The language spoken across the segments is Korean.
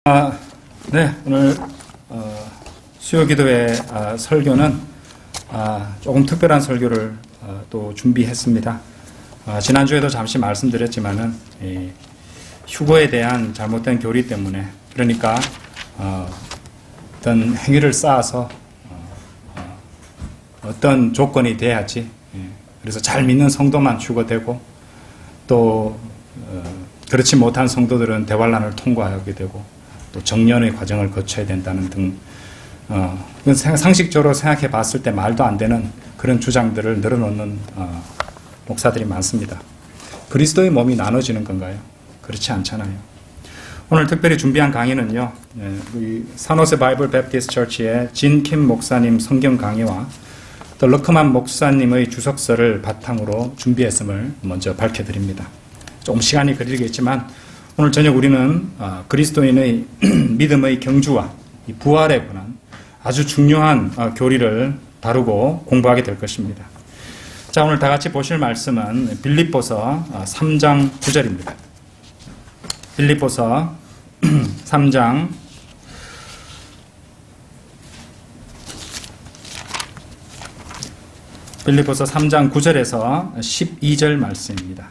네, 오늘 수요기도회 설교는 조금 특별한 설교를 또 준비했습니다. 지난주에도 잠시 말씀드렸지만은 휴거에 대한 잘못된 교리 때문에, 그러니까 어떤 행위를 쌓아서 어떤 조건이 돼야지, 그래서 잘 믿는 성도만 휴거되고 또 그렇지 못한 성도들은 대환란을 통과하게 되고 또 정년의 과정을 거쳐야 된다는 등 상식적으로 생각해 봤을 때 말도 안 되는 그런 주장들을 늘어놓는 목사들이 많습니다. 그리스도의 몸이 나눠지는 건가요? 그렇지 않잖아요. 오늘 특별히 준비한 강의는요, 우리 산호세 바이블 베프티스트 처치의 진킴 목사님 성경 강의와 또 러크만 목사님의 주석서를 바탕으로 준비했음을 먼저 밝혀드립니다. 조금 시간이 걸리겠지만 오늘 저녁 우리는 그리스도인의 믿음의 경주와 이 부활에 관한 아주 중요한 교리를 다루고 공부하게 될 것입니다. 자, 오늘 다 같이 보실 말씀은 빌립보서 3장 9절입니다. 빌립보서 3장 9절에서 12절 말씀입니다.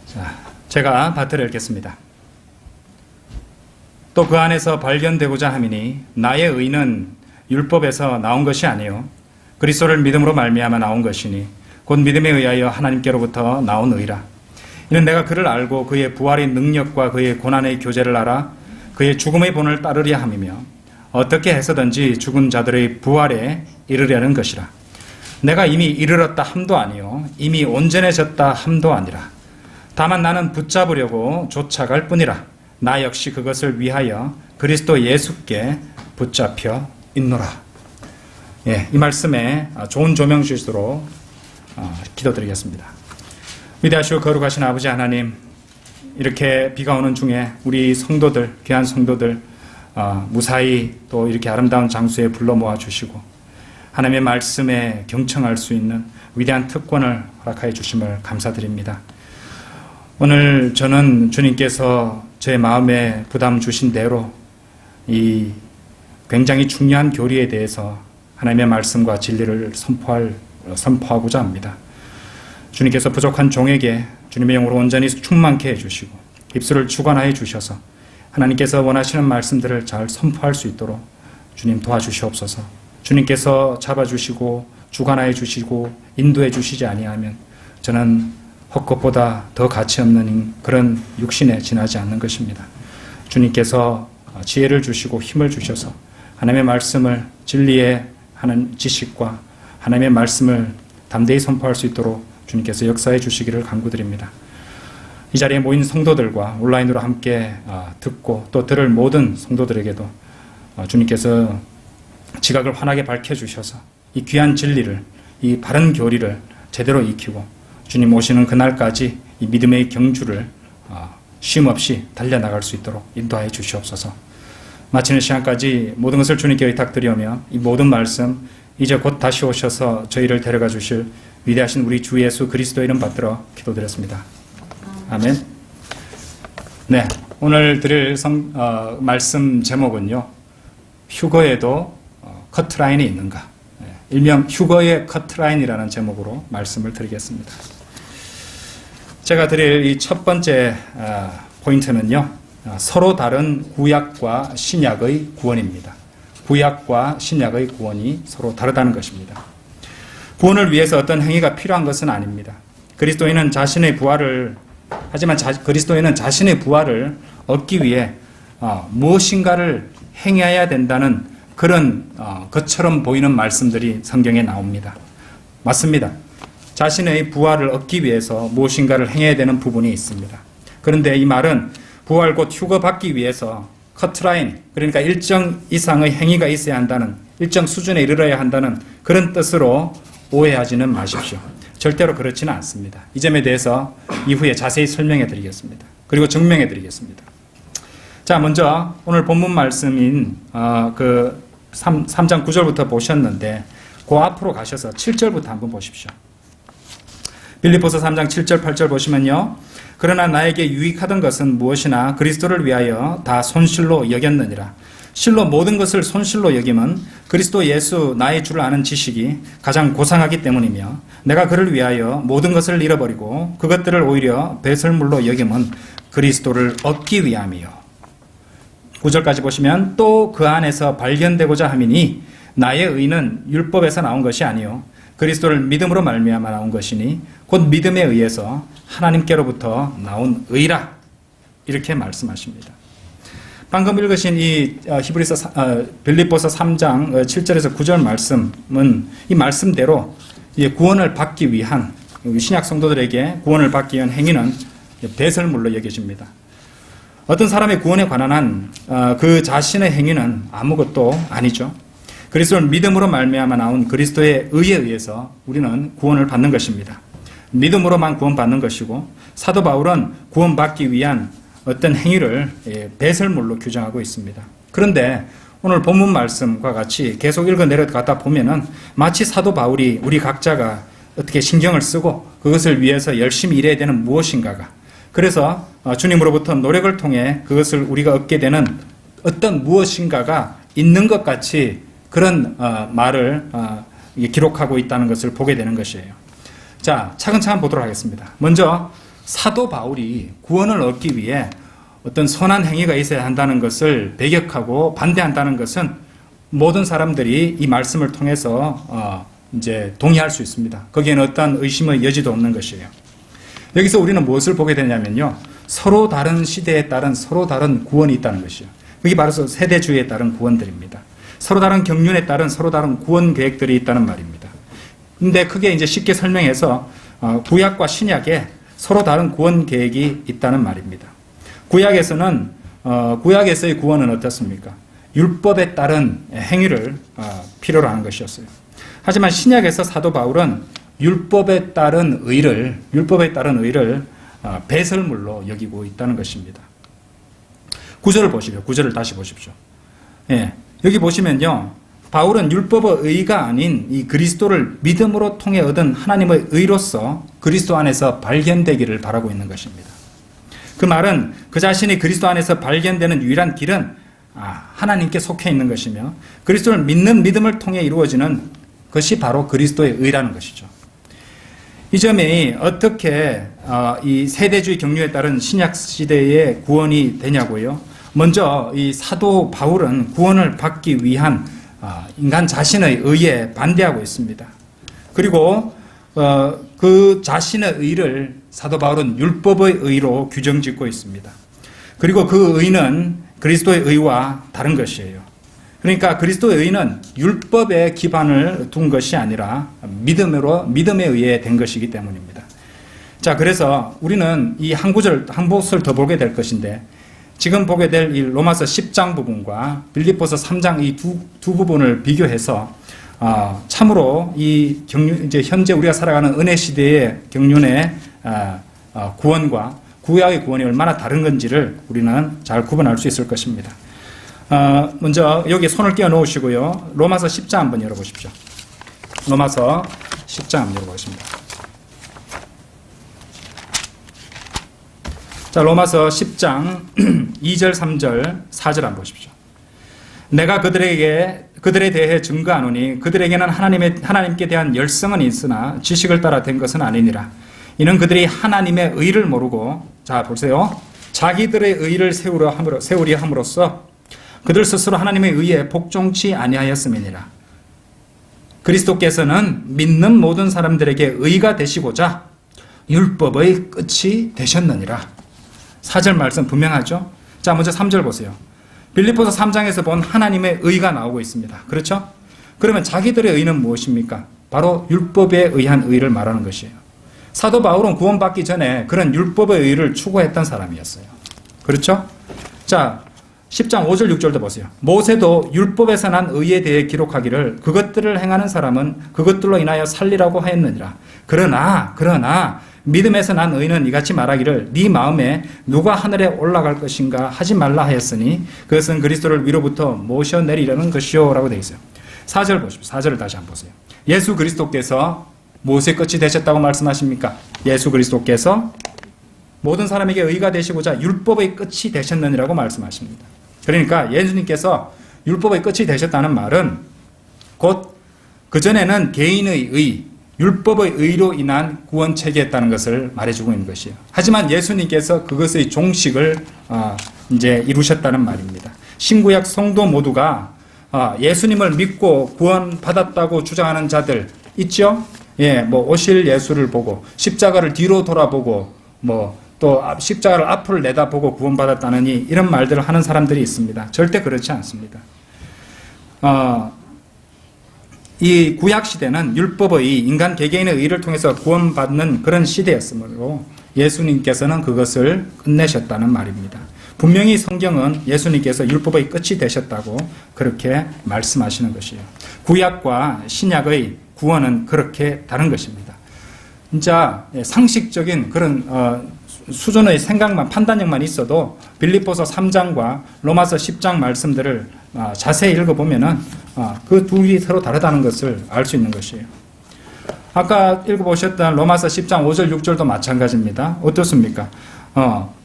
자, 제가 바트를 읽겠습니다. 또 그 안에서 발견되고자 함이니 나의 의는 율법에서 나온 것이 아니요 그리스도를 믿음으로 말미암아 나온 것이니 곧 믿음에 의하여 하나님께로부터 나온 의라. 이는 내가 그를 알고 그의 부활의 능력과 그의 고난의 교제를 알아 그의 죽음의 본을 따르려 함이며 어떻게 해서든지 죽은 자들의 부활에 이르려는 것이라. 내가 이미 이르렀다 함도 아니요 이미 온전해졌다 함도 아니라. 다만 나는 붙잡으려고 쫓아갈 뿐이라. 나 역시 그것을 위하여 그리스도 예수께 붙잡혀 있노라. 예, 이 말씀에 좋은 조명 주시도록 기도드리겠습니다. 위대하시고 거룩하신 아버지 하나님, 이렇게 비가 오는 중에 우리 성도들, 귀한 성도들 무사히 또 이렇게 아름다운 장소에 불러 모아 주시고 하나님의 말씀에 경청할 수 있는 위대한 특권을 허락하여 주심을 감사드립니다. 오늘 저는 주님께서 제 마음에 부담 주신 대로 이 굉장히 중요한 교리에 대해서 하나님의 말씀과 진리를 선포하고자 합니다. 주님께서 부족한 종에게 주님의 영으로 온전히 충만케 해주시고 입술을 주관하여 주셔서 하나님께서 원하시는 말씀들을 잘 선포할 수 있도록 주님 도와주시옵소서. 주님께서 잡아주시고 주관하여 주시고 인도해 주시지 아니하면 저는 헛것보다 더 가치 없는 그런 육신에 지나지 않는 것입니다. 주님께서 지혜를 주시고 힘을 주셔서 하나님의 말씀을 진리의 하는 지식과 하나님의 말씀을 담대히 선포할 수 있도록 주님께서 역사해 주시기를 간구드립니다. 이 자리에 모인 성도들과 온라인으로 함께 듣고 또 들을 모든 성도들에게도 주님께서 지각을 환하게 밝혀주셔서 이 귀한 진리를, 이 바른 교리를 제대로 익히고 주님 오시는 그날까지 이 믿음의 경주를 쉼없이 달려나갈 수 있도록 인도하여 주시옵소서. 마치는 시간까지 모든 것을 주님께 의탁드리오며 이 모든 말씀 이제 곧 다시 오셔서 저희를 데려가 주실 위대하신 우리 주 예수 그리스도 이름 받들어 기도드렸습니다. 아멘. 네, 오늘 드릴 말씀 제목은요, 휴거에도 커트라인이 있는가, 일명 휴거의 커트라인이라는 제목으로 말씀을 드리겠습니다. 제가 드릴 이 첫 번째 포인트는요, 서로 다른 구약과 신약의 구원입니다. 구약과 신약의 구원이 서로 다르다는 것입니다. 구원을 위해서 어떤 행위가 필요한 것은 아닙니다. 그리스도인은 자신의 부활을 얻기 위해 무엇인가를 행해야 된다는 그런 것처럼 보이는 말씀들이 성경에 나옵니다. 맞습니다. 자신의 부활을 얻기 위해서 무엇인가를 행해야 되는 부분이 있습니다. 그런데 이 말은 부활 곧 휴거받기 위해서 커트라인, 그러니까 일정 이상의 행위가 있어야 한다는, 일정 수준에 이르러야 한다는 그런 뜻으로 오해하지는 마십시오. 절대로 그렇지는 않습니다. 이 점에 대해서 이후에 자세히 설명해 드리겠습니다. 그리고 증명해 드리겠습니다. 자, 먼저 오늘 본문 말씀인 3장 9절부터 보셨는데 그 앞으로 가셔서 7절부터 한번 보십시오. 빌립보서 3장 7절 8절 보시면요, 그러나 나에게 유익하던 것은 무엇이나 그리스도를 위하여 다 손실로 여겼느니라. 실로 모든 것을 손실로 여김은 그리스도 예수 나의 주를 아는 지식이 가장 고상하기 때문이며, 내가 그를 위하여 모든 것을 잃어버리고 그것들을 오히려 배설물로 여김은 그리스도를 얻기 위함이요. 9절까지 보시면, 또 그 안에서 발견되고자 함이니 나의 의는 율법에서 나온 것이 아니요 그리스도를 믿음으로 말미암아 나온 것이니 곧 믿음에 의해서 하나님께로부터 나온 의라. 이렇게 말씀하십니다. 방금 읽으신 이 빌립보서 3장 7절에서 9절 말씀은 이 말씀대로 구원을 받기 위한, 신약 성도들에게 구원을 받기 위한 행위는 배설물로 여겨집니다. 어떤 사람의 구원에 관한 한 그 자신의 행위는 아무것도 아니죠. 그리스도를 믿음으로 말미암아 나온 그리스도의 의에 의해서 우리는 구원을 받는 것입니다. 믿음으로만 구원받는 것이고, 사도 바울은 구원받기 위한 어떤 행위를 배설물로 규정하고 있습니다. 그런데 오늘 본문 말씀과 같이 계속 읽어 내려가다 보면은 마치 사도 바울이 우리 각자가 어떻게 신경을 쓰고 그것을 위해서 열심히 일해야 되는 무엇인가가, 그래서 주님으로부터 노력을 통해 그것을 우리가 얻게 되는 어떤 무엇인가가 있는 것 같이 그런 말을 기록하고 있다는 것을 보게 되는 것이에요. 자, 차근차근 보도록 하겠습니다. 먼저 사도 바울이 구원을 얻기 위해 어떤 선한 행위가 있어야 한다는 것을 배격하고 반대한다는 것은 모든 사람들이 이 말씀을 통해서 이제 동의할 수 있습니다. 거기에는 어떤 의심의 여지도 없는 것이에요. 여기서 우리는 무엇을 보게 되냐면요, 서로 다른 시대에 따른 서로 다른 구원이 있다는 것이요. 그게 바로 세대주의에 따른 구원들입니다. 서로 다른 경륜에 따른 서로 다른 구원 계획들이 있다는 말입니다. 근데 크게 이제 쉽게 설명해서 구약과 신약에 서로 다른 구원 계획이 있다는 말입니다. 구약에서의 구원은 어떻습니까? 율법에 따른 행위를 필요로 하는 것이었어요. 하지만 신약에서 사도 바울은 율법에 따른 의를 배설물로 여기고 있다는 것입니다. 9절을 보십시오. 9절을 다시 보십시오. 예, 여기 보시면요, 바울은 율법의 의가 아닌 이 그리스도를 믿음으로 통해 얻은 하나님의 의로서 그리스도 안에서 발견되기를 바라고 있는 것입니다. 그 말은 그 자신이 그리스도 안에서 발견되는 유일한 길은 하나님께 속해 있는 것이며, 그리스도를 믿는 믿음을 통해 이루어지는 것이 바로 그리스도의 의라는 것이죠. 이 점이 어떻게 이 세대주의 경륜에 따른 신약 시대의 구원이 되냐고요. 먼저 이 사도 바울은 구원을 받기 위한 인간 자신의 의에 반대하고 있습니다. 그리고 그 자신의 의를 사도 바울은 율법의 의로 규정짓고 있습니다. 그리고 그 의는 그리스도의 의와 다른 것이에요. 그러니까 그리스도의 의는 율법에 기반을 둔 것이 아니라 믿음에 의해 된 것이기 때문입니다. 자, 그래서 우리는 이 한 곳을 더 보게 될 것인데, 지금 보게 될 이 로마서 10장 부분과 빌립보서 3장 이 두 부분을 비교해서 참으로 이제 현재 우리가 살아가는 은혜 시대의 경륜의 구원과 구약의 구원이 얼마나 다른 건지를 우리는 잘 구분할 수 있을 것입니다. 먼저 여기 손을 끼워 놓으시고요, 로마서 10장 한번 열어보십시오. 로마서 10장 한번 열어보겠습니다. 자, 로마서 10장 2절, 3절, 4절 한번 보십시오. 내가 그들에 대해 증거하노니 그들에게는 하나님께 대한 열성은 있으나 지식을 따라 된 것은 아니니라. 이는 그들이 하나님의 의를 모르고, 자 보세요, 자기들의 의를 세우려 함으로써 그들 스스로 하나님의 의에 복종치 아니하였음이니라. 그리스도께서는 믿는 모든 사람들에게 의가 되시고자 율법의 끝이 되셨느니라. 4절 말씀 분명하죠? 자, 먼저 3절 보세요. 빌립보서 3장에서 본 하나님의 의가 나오고 있습니다. 그렇죠? 그러면 자기들의 의는 무엇입니까? 바로 율법에 의한 의를 말하는 것이에요. 사도 바울은 구원받기 전에 그런 율법의 의를 추구했던 사람이었어요. 그렇죠? 자, 10장 5절 6절도 보세요. 모세도 율법에서 난 의에 대해 기록하기를 그것들을 행하는 사람은 그것들로 인하여 살리라고 하였느니라. 그러나 믿음에서 난 의는 이같이 말하기를 네 마음에 누가 하늘에 올라갈 것인가 하지 말라 하였으니 그것은 그리스도를 위로부터 모셔내리려는 것이요 라고 되어 있어요. 4절 보십시오. 4절을 다시 한번 보세요. 예수 그리스도께서 무엇의 끝이 되셨다고 말씀하십니까? 예수 그리스도께서 모든 사람에게 의가 되시고자 율법의 끝이 되셨느니라고 말씀하십니다. 그러니까 예수님께서 율법의 끝이 되셨다는 말은 곧 그전에는 개인의 의, 율법의 의로 인한 구원 체계였다는 것을 말해주고 있는 것이에요. 하지만 예수님께서 그것의 종식을 이제 이루셨다는 말입니다. 신구약 성도 모두가 예수님을 믿고 구원받았다고 주장하는 자들 있죠? 예, 뭐 오실 예수를 보고 십자가를 뒤로 돌아보고 또 십자가를 앞을 내다보고 구원받았다느니 이런 말들을 하는 사람들이 있습니다. 절대 그렇지 않습니다. 이 구약 시대는 율법의 인간 개개인의 의를 통해서 구원받는 그런 시대였으므로 예수님께서는 그것을 끝내셨다는 말입니다. 분명히 성경은 예수님께서 율법의 끝이 되셨다고 그렇게 말씀하시는 것이에요. 구약과 신약의 구원은 그렇게 다른 것입니다. 진짜 상식적인 그런 수준의 생각만, 판단력만 있어도 빌립보서 3장과 로마서 10장 말씀들을 자세히 읽어보면은 그 둘이 서로 다르다는 것을 알 수 있는 것이에요. 아까 읽어보셨던 로마서 10장 5절 6절도 마찬가지입니다. 어떻습니까?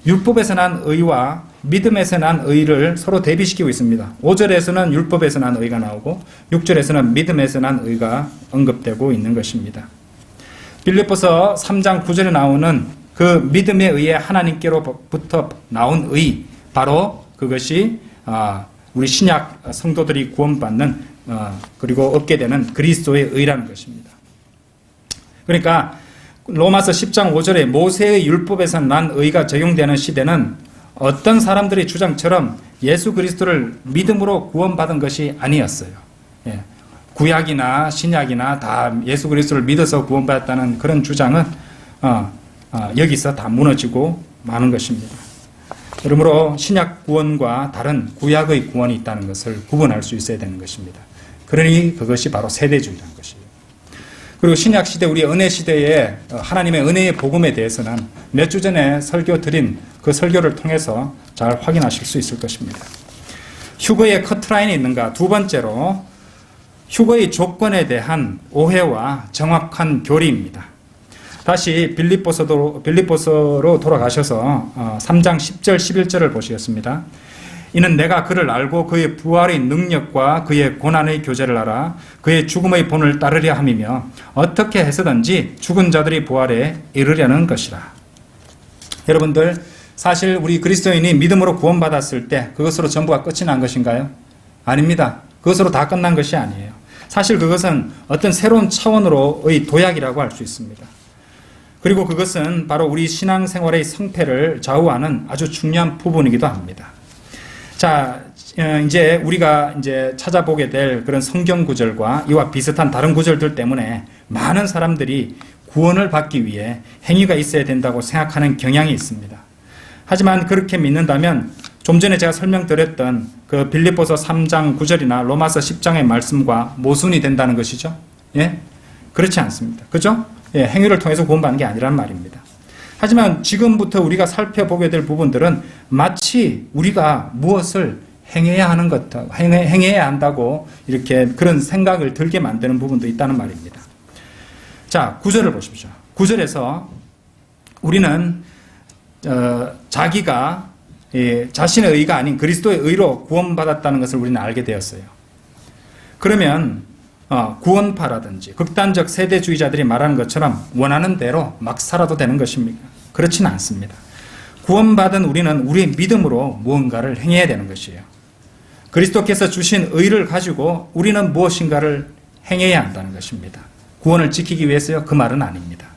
율법에서 난 의와 믿음에서 난 의를 서로 대비시키고 있습니다. 5절에서는 율법에서 난 의가 나오고 6절에서는 믿음에서 난 의가 언급되고 있는 것입니다. 빌립보서 3장 9절에 나오는 그 믿음에 의해 하나님께로부터 나온 의, 바로 그것이 우리 신약 성도들이 구원받는 그리고 얻게 되는 그리스도의 의라는 것입니다. 그러니까 로마서 10장 5절에 모세의 율법에서 난 의가 적용되는 시대는 어떤 사람들의 주장처럼 예수 그리스도를 믿음으로 구원받은 것이 아니었어요. 예. 구약이나 신약이나 다 예수 그리스도를 믿어서 구원받았다는 그런 주장은 여기서 다 무너지고 마는 것입니다. 그러므로 신약 구원과 다른 구약의 구원이 있다는 것을 구분할 수 있어야 되는 것입니다. 그러니 그것이 바로 세대주의라는 것이에요. 그리고 신약 시대, 우리 은혜 시대에 하나님의 은혜의 복음에 대해서는 몇 주 전에 설교 드린 그 설교를 통해서 잘 확인하실 수 있을 것입니다. 휴거의 커트라인이 있는가? 두 번째로 휴거의 조건에 대한 오해와 정확한 교리입니다. 다시 빌립보서로 돌아가셔서 3장 10절 11절을 보시겠습니다. 이는 내가 그를 알고 그의 부활의 능력과 그의 고난의 교제를 알아 그의 죽음의 본을 따르려 함이며 어떻게 해서든지 죽은 자들이 부활에 이르려는 것이라. 여러분들, 사실 우리 그리스도인이 믿음으로 구원받았을 때 그것으로 전부가 끝이 난 것인가요? 아닙니다. 그것으로 다 끝난 것이 아니에요. 사실 그것은 어떤 새로운 차원으로의 도약이라고 할 수 있습니다. 그리고 그것은 바로 우리 신앙생활의 성패를 좌우하는 아주 중요한 부분이기도 합니다. 자, 이제 우리가 찾아보게 될 그런 성경 구절과 이와 비슷한 다른 구절들 때문에 많은 사람들이 구원을 받기 위해 행위가 있어야 된다고 생각하는 경향이 있습니다. 하지만 그렇게 믿는다면 좀 전에 제가 설명드렸던 그 빌립보서 3장 9절이나 로마서 10장의 말씀과 모순이 된다는 것이죠. 예? 그렇지 않습니다. 그죠? 예, 행위를 통해서 구원받는 게 아니란 말입니다. 하지만 지금부터 우리가 살펴보게 될 부분들은 마치 우리가 무엇을 행해야 하는 것, 행해야 한다고 이렇게 그런 생각을 들게 만드는 부분도 있다는 말입니다. 자, 9절을 보십시오. 9절에서 우리는 자기가 자신의 의가 아닌 그리스도의 의로 구원받았다는 것을 우리는 알게 되었어요. 그러면 구원파라든지 극단적 세대주의자들이 말하는 것처럼 원하는 대로 막 살아도 되는 것입니까? 그렇지는 않습니다. 구원받은 우리는 우리의 믿음으로 무언가를 행해야 되는 것이에요. 그리스도께서 주신 의를 가지고 우리는 무엇인가를 행해야 한다는 것입니다. 구원을 지키기 위해서요? 그 말은 아닙니다.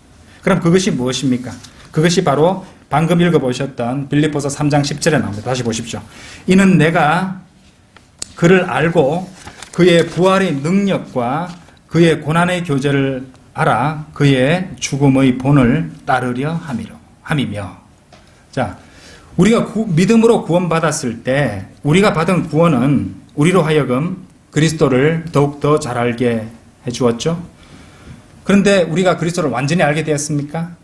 그럼 그것이 무엇입니까? 그것이 바로 방금 읽어보셨던 빌립보서 3장 10절에 나옵니다. 다시 보십시오. 이는 내가 그를 알고 그의 부활의 능력과 그의 고난의 교제를 알아 그의 죽음의 본을 따르려 함이며. 자, 우리가 믿음으로 구원받았을 때 우리가 받은 구원은 우리로 하여금 그리스도를 더욱더 잘 알게 해주었죠. 그런데 우리가 그리스도를 완전히 알게 되었습니까?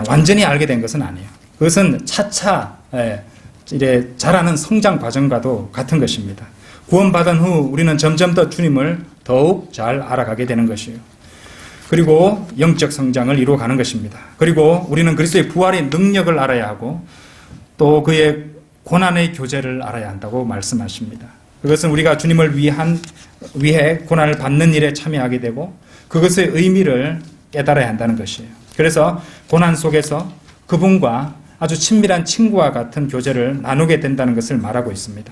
완전히 알게 된 것은 아니에요. 그것은 차차 자라는 성장 과정과도 같은 것입니다. 구원받은 후 우리는 점점 더 주님을 더욱 잘 알아가게 되는 것이에요. 그리고 영적 성장을 이루어가는 것입니다. 그리고 우리는 그리스도의 부활의 능력을 알아야 하고 또 그의 고난의 교제를 알아야 한다고 말씀하십니다. 그것은 우리가 주님을 위해 고난을 받는 일에 참여하게 되고 그것의 의미를 깨달아야 한다는 것이에요. 그래서 고난 속에서 그분과 아주 친밀한 친구와 같은 교제를 나누게 된다는 것을 말하고 있습니다.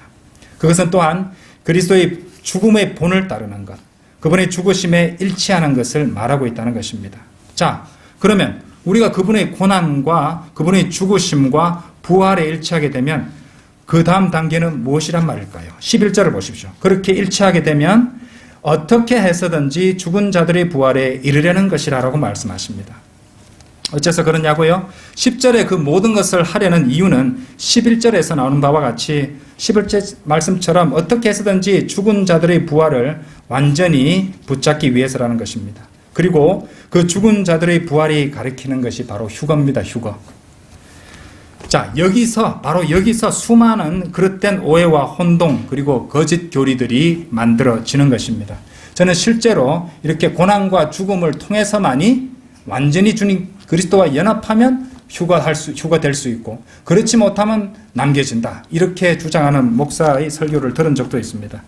그것은 또한 그리스도의 죽음의 본을 따르는 것, 그분의 죽으심에 일치하는 것을 말하고 있다는 것입니다. 자, 그러면 우리가 그분의 고난과 그분의 죽으심과 부활에 일치하게 되면 그 다음 단계는 무엇이란 말일까요? 11절을 보십시오. 그렇게 일치하게 되면 어떻게 해서든지 죽은 자들의 부활에 이르려는 것이라고 말씀하십니다. 어째서 그러냐고요? 10절에 그 모든 것을 하려는 이유는 11절에서 나오는 바와 같이 11절 말씀처럼 어떻게 해서든지 죽은 자들의 부활을 완전히 붙잡기 위해서라는 것입니다. 그리고 그 죽은 자들의 부활이 가리키는 것이 바로 휴거입니다. 휴거. 자, 바로 여기서 수많은 그릇된 오해와 혼동 그리고 거짓 교리들이 만들어지는 것입니다. 저는 실제로 이렇게 고난과 죽음을 통해서만이 완전히 주님 그리스도와 연합하면 휴거될 수 있고 그렇지 못하면 남겨진다. 이렇게 주장하는 목사의 설교를 들은 적도 있습니다.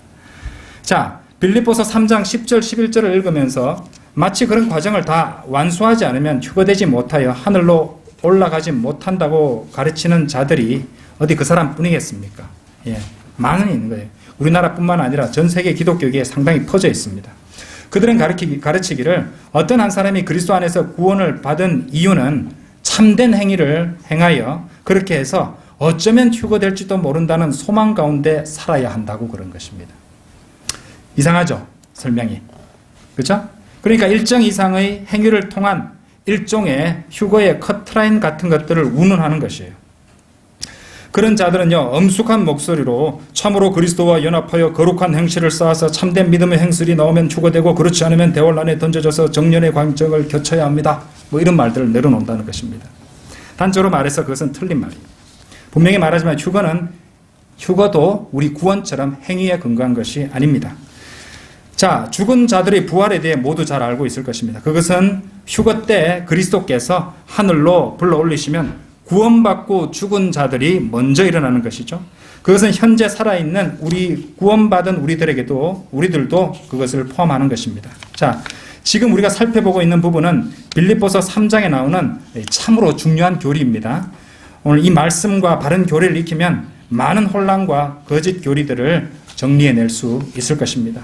자, 빌립보서 3장 10절 11절을 읽으면서 마치 그런 과정을 다 완수하지 않으면 휴거되지 못하여 하늘로 올라가지 못한다고 가르치는 자들이 어디 그 사람뿐이겠습니까? 예, 많은 있는 거예요. 우리나라뿐만 아니라 전 세계 기독교계에 상당히 퍼져 있습니다. 그들은 가르치기를 어떤 한 사람이 그리스도 안에서 구원을 받은 이유는 참된 행위를 행하여 그렇게 해서 어쩌면 휴거될지도 모른다는 소망 가운데 살아야 한다고 그런 것입니다. 이상하죠? 설명이. 그렇죠? 그러니까 일정 이상의 행위를 통한 일종의 휴거의 커트라인 같은 것들을 운운하는 것이에요. 그런 자들은요, 엄숙한 목소리로 참으로 그리스도와 연합하여 거룩한 행실을 쌓아서 참된 믿음의 행실이 나오면 휴거되고 그렇지 않으면 대원란에 던져져서 정년의 광정을 겨쳐야 합니다. 뭐 이런 말들을 내려놓는다는 것입니다. 단적으로 말해서 그것은 틀린 말이에요. 분명히 말하지만 휴거도 우리 구원처럼 행위에 근거한 것이 아닙니다. 자, 죽은 자들의 부활에 대해 모두 잘 알고 있을 것입니다. 그것은 휴거 때 그리스도께서 하늘로 불러 올리시면 구원받고 죽은 자들이 먼저 일어나는 것이죠. 그것은 현재 살아있는 구원받은 우리들도 그것을 포함하는 것입니다. 자, 지금 우리가 살펴보고 있는 부분은 빌립보서 3장에 나오는 참으로 중요한 교리입니다. 오늘 이 말씀과 바른 교리를 익히면 많은 혼란과 거짓 교리들을 정리해낼 수 있을 것입니다.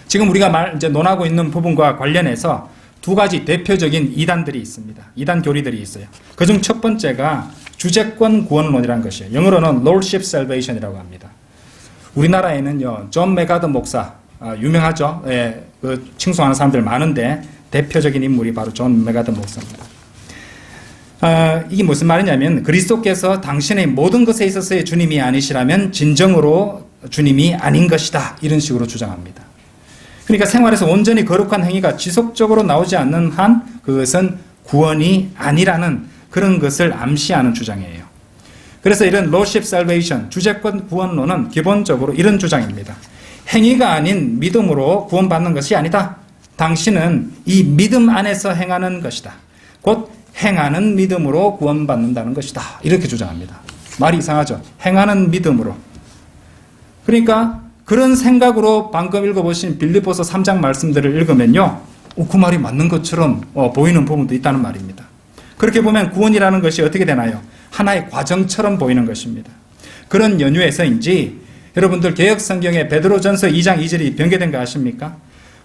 지금 우리가 이제 논하고 있는 부분과 관련해서 두 가지 대표적인 이단들이 있습니다. 이단 교리들이 있어요. 그중 첫 번째가 주재권 구원론이라는 것이에요. 영어로는 Lordship Salvation이라고 합니다. 우리나라에는요, 존 메가더 목사, 유명하죠. 예, 그 칭송하는 사람들 많은데 대표적인 인물이 바로 존 메가더 목사입니다. 이게 무슨 말이냐면 그리스도께서 당신의 모든 것에 있어서의 주님이 아니시라면 진정으로 주님이 아닌 것이다. 이런 식으로 주장합니다. 그러니까 생활에서 온전히 거룩한 행위가 지속적으로 나오지 않는 한 그것은 구원이 아니라는 그런 것을 암시하는 주장이에요. 그래서 이런 Lordship Salvation, 주재권 구원론은 기본적으로 이런 주장입니다. 행위가 아닌 믿음으로 구원받는 것이 아니다. 당신은 이 믿음 안에서 행하는 것이다. 곧 행하는 믿음으로 구원받는다는 것이다. 이렇게 주장합니다. 말이 이상하죠? 행하는 믿음으로. 그러니까 그런 생각으로 방금 읽어보신 빌립보서 3장 말씀들을 읽으면요, 그 말이 맞는 것처럼 보이는 부분도 있다는 말입니다. 그렇게 보면 구원이라는 것이 어떻게 되나요? 하나의 과정처럼 보이는 것입니다. 그런 연유에서인지 여러분들 개역성경에 베드로전서 2장 2절이 변개된 거 아십니까?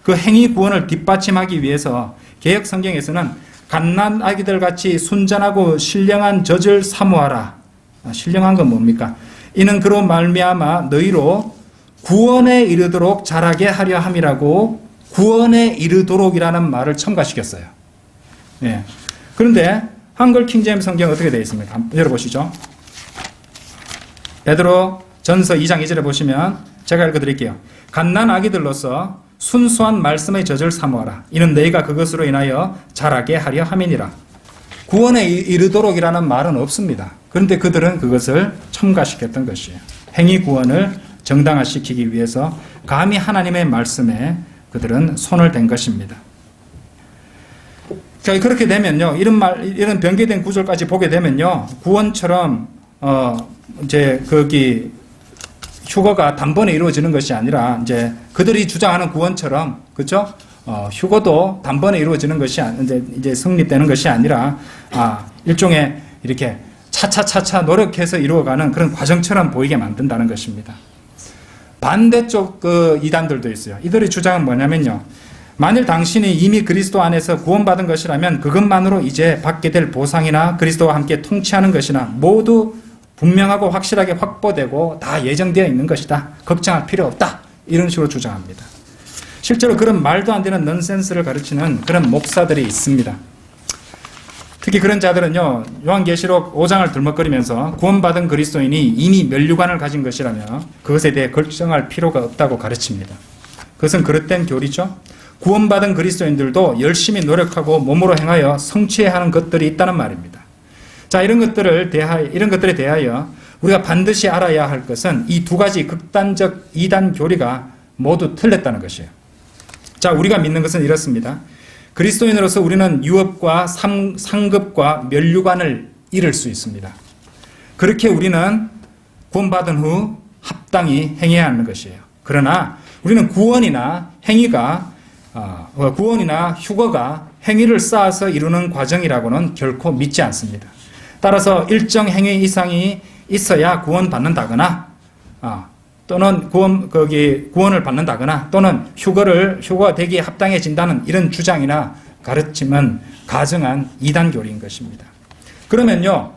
그 행위 구원을 뒷받침하기 위해서 개역성경에서는 갓난 아기들 같이 순전하고 신령한 젖을 사모하라. 신령한 건 뭡니까? 이는 그로 말미암아 너희로 구원에 이르도록 자라게 하려 함이라고 구원에 이르도록이라는 말을 첨가시켰어요. 예. 그런데 한글 킹제임스 성경 어떻게 되어 있습니까? 한번 열어보시죠. 베드로 전서 2장 2절에 보시면 제가 읽어드릴게요. 갓난 아기들로서 순수한 말씀의 젖을 사모하라. 이는 너희가 그것으로 인하여 자라게 하려 함이니라. 구원에 이르도록이라는 말은 없습니다. 그런데 그들은 그것을 첨가시켰던 것이에요. 행위 구원을 정당화시키기 위해서 감히 하나님의 말씀에 그들은 손을 댄 것입니다. 자, 그렇게 되면요, 이런 변개된 구절까지 보게 되면요, 구원처럼, 이제, 거기, 휴거가 단번에 이루어지는 것이 아니라, 이제, 그들이 주장하는 구원처럼, 그죠? 휴거도 단번에 이루어지는 것이, 이제 성립되는 것이 아니라, 일종의 이렇게 차차차차 노력해서 이루어가는 그런 과정처럼 보이게 만든다는 것입니다. 반대쪽 그 이단들도 있어요. 이들의 주장은 뭐냐면요, 만일 당신이 이미 그리스도 안에서 구원받은 것이라면 그것만으로 이제 받게 될 보상이나 그리스도와 함께 통치하는 것이나 모두 분명하고 확실하게 확보되고 다 예정되어 있는 것이다. 걱정할 필요 없다. 이런 식으로 주장합니다. 실제로 그런 말도 안 되는 넌센스를 가르치는 그런 목사들이 있습니다. 특히 그런 자들은요, 요한계시록 5장을 들먹거리면서 구원받은 그리스도인이 이미 면류관을 가진 것이라며 그것에 대해 걱정할 필요가 없다고 가르칩니다. 그것은 그릇된 교리죠. 구원받은 그리스도인들도 열심히 노력하고 몸으로 행하여 성취해야 하는 것들이 있다는 말입니다. 자, 이런 것들에 대하여 우리가 반드시 알아야 할 것은 이 두 가지 극단적 이단 교리가 모두 틀렸다는 것이에요. 자, 우리가 믿는 것은 이렇습니다. 그리스도인으로서 우리는 유업과 상급과 면류관을 잃을 수 있습니다. 그렇게 우리는 구원받은 후 합당히 행해야 하는 것이에요. 그러나 우리는 구원이나 휴거가 행위를 쌓아서 이루는 과정이라고는 결코 믿지 않습니다. 따라서 일정 행위 이상이 있어야 구원받는다거나, 또는 구원을 받는다거나, 또는 휴거가 되기에 합당해진다는 이런 주장이나 가르침은 가정한 이단교리인 것입니다. 그러면요,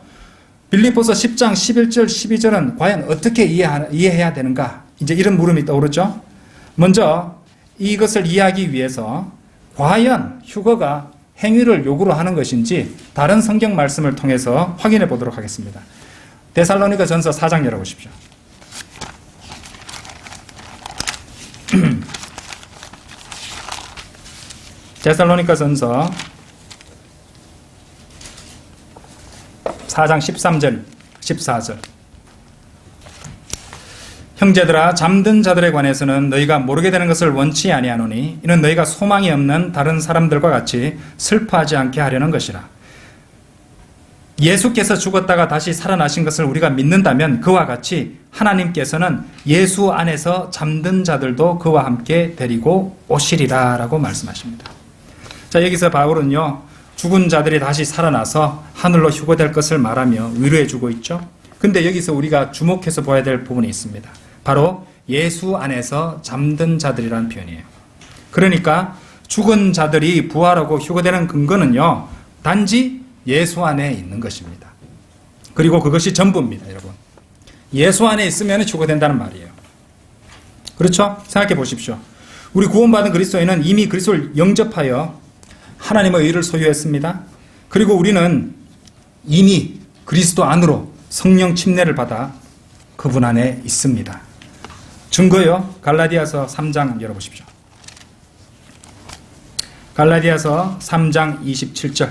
빌립보서 10장 11절 12절은 과연 어떻게 이해해야 되는가? 이제 이런 물음이 떠오르죠. 먼저 이것을 이해하기 위해서 과연 휴거가 행위를 요구로 하는 것인지 다른 성경 말씀을 통해서 확인해 보도록 하겠습니다. 데살로니가 전서 4장 열어보십시오. 데살로니가 전서 4장 13절 14절. 형제들아, 잠든 자들에 관해서는 너희가 모르게 되는 것을 원치 아니하노니 이는 너희가 소망이 없는 다른 사람들과 같이 슬퍼하지 않게 하려는 것이라. 예수께서 죽었다가 다시 살아나신 것을 우리가 믿는다면 그와 같이 하나님께서는 예수 안에서 잠든 자들도 그와 함께 데리고 오시리라 라고 말씀하십니다. 자, 여기서 바울은요, 죽은 자들이 다시 살아나서 하늘로 휴거될 것을 말하며 위로해 주고 있죠. 근데 여기서 우리가 주목해서 봐야 될 부분이 있습니다. 바로 예수 안에서 잠든 자들이라는 표현이에요. 그러니까 죽은 자들이 부활하고 휴거되는 근거는요, 단지 예수 안에 있는 것입니다. 그리고 그것이 전부입니다, 여러분. 예수 안에 있으면 휴거된다는 말이에요. 그렇죠? 생각해 보십시오. 우리 구원받은 그리스도인은 이미 그리스도를 영접하여 하나님의 의를 소유했습니다. 그리고 우리는 이미 그리스도 안으로 성령 침례를 받아 그분 안에 있습니다. 증거요, 갈라디아서 3장 열어보십시오. 갈라디아서 3장 27절.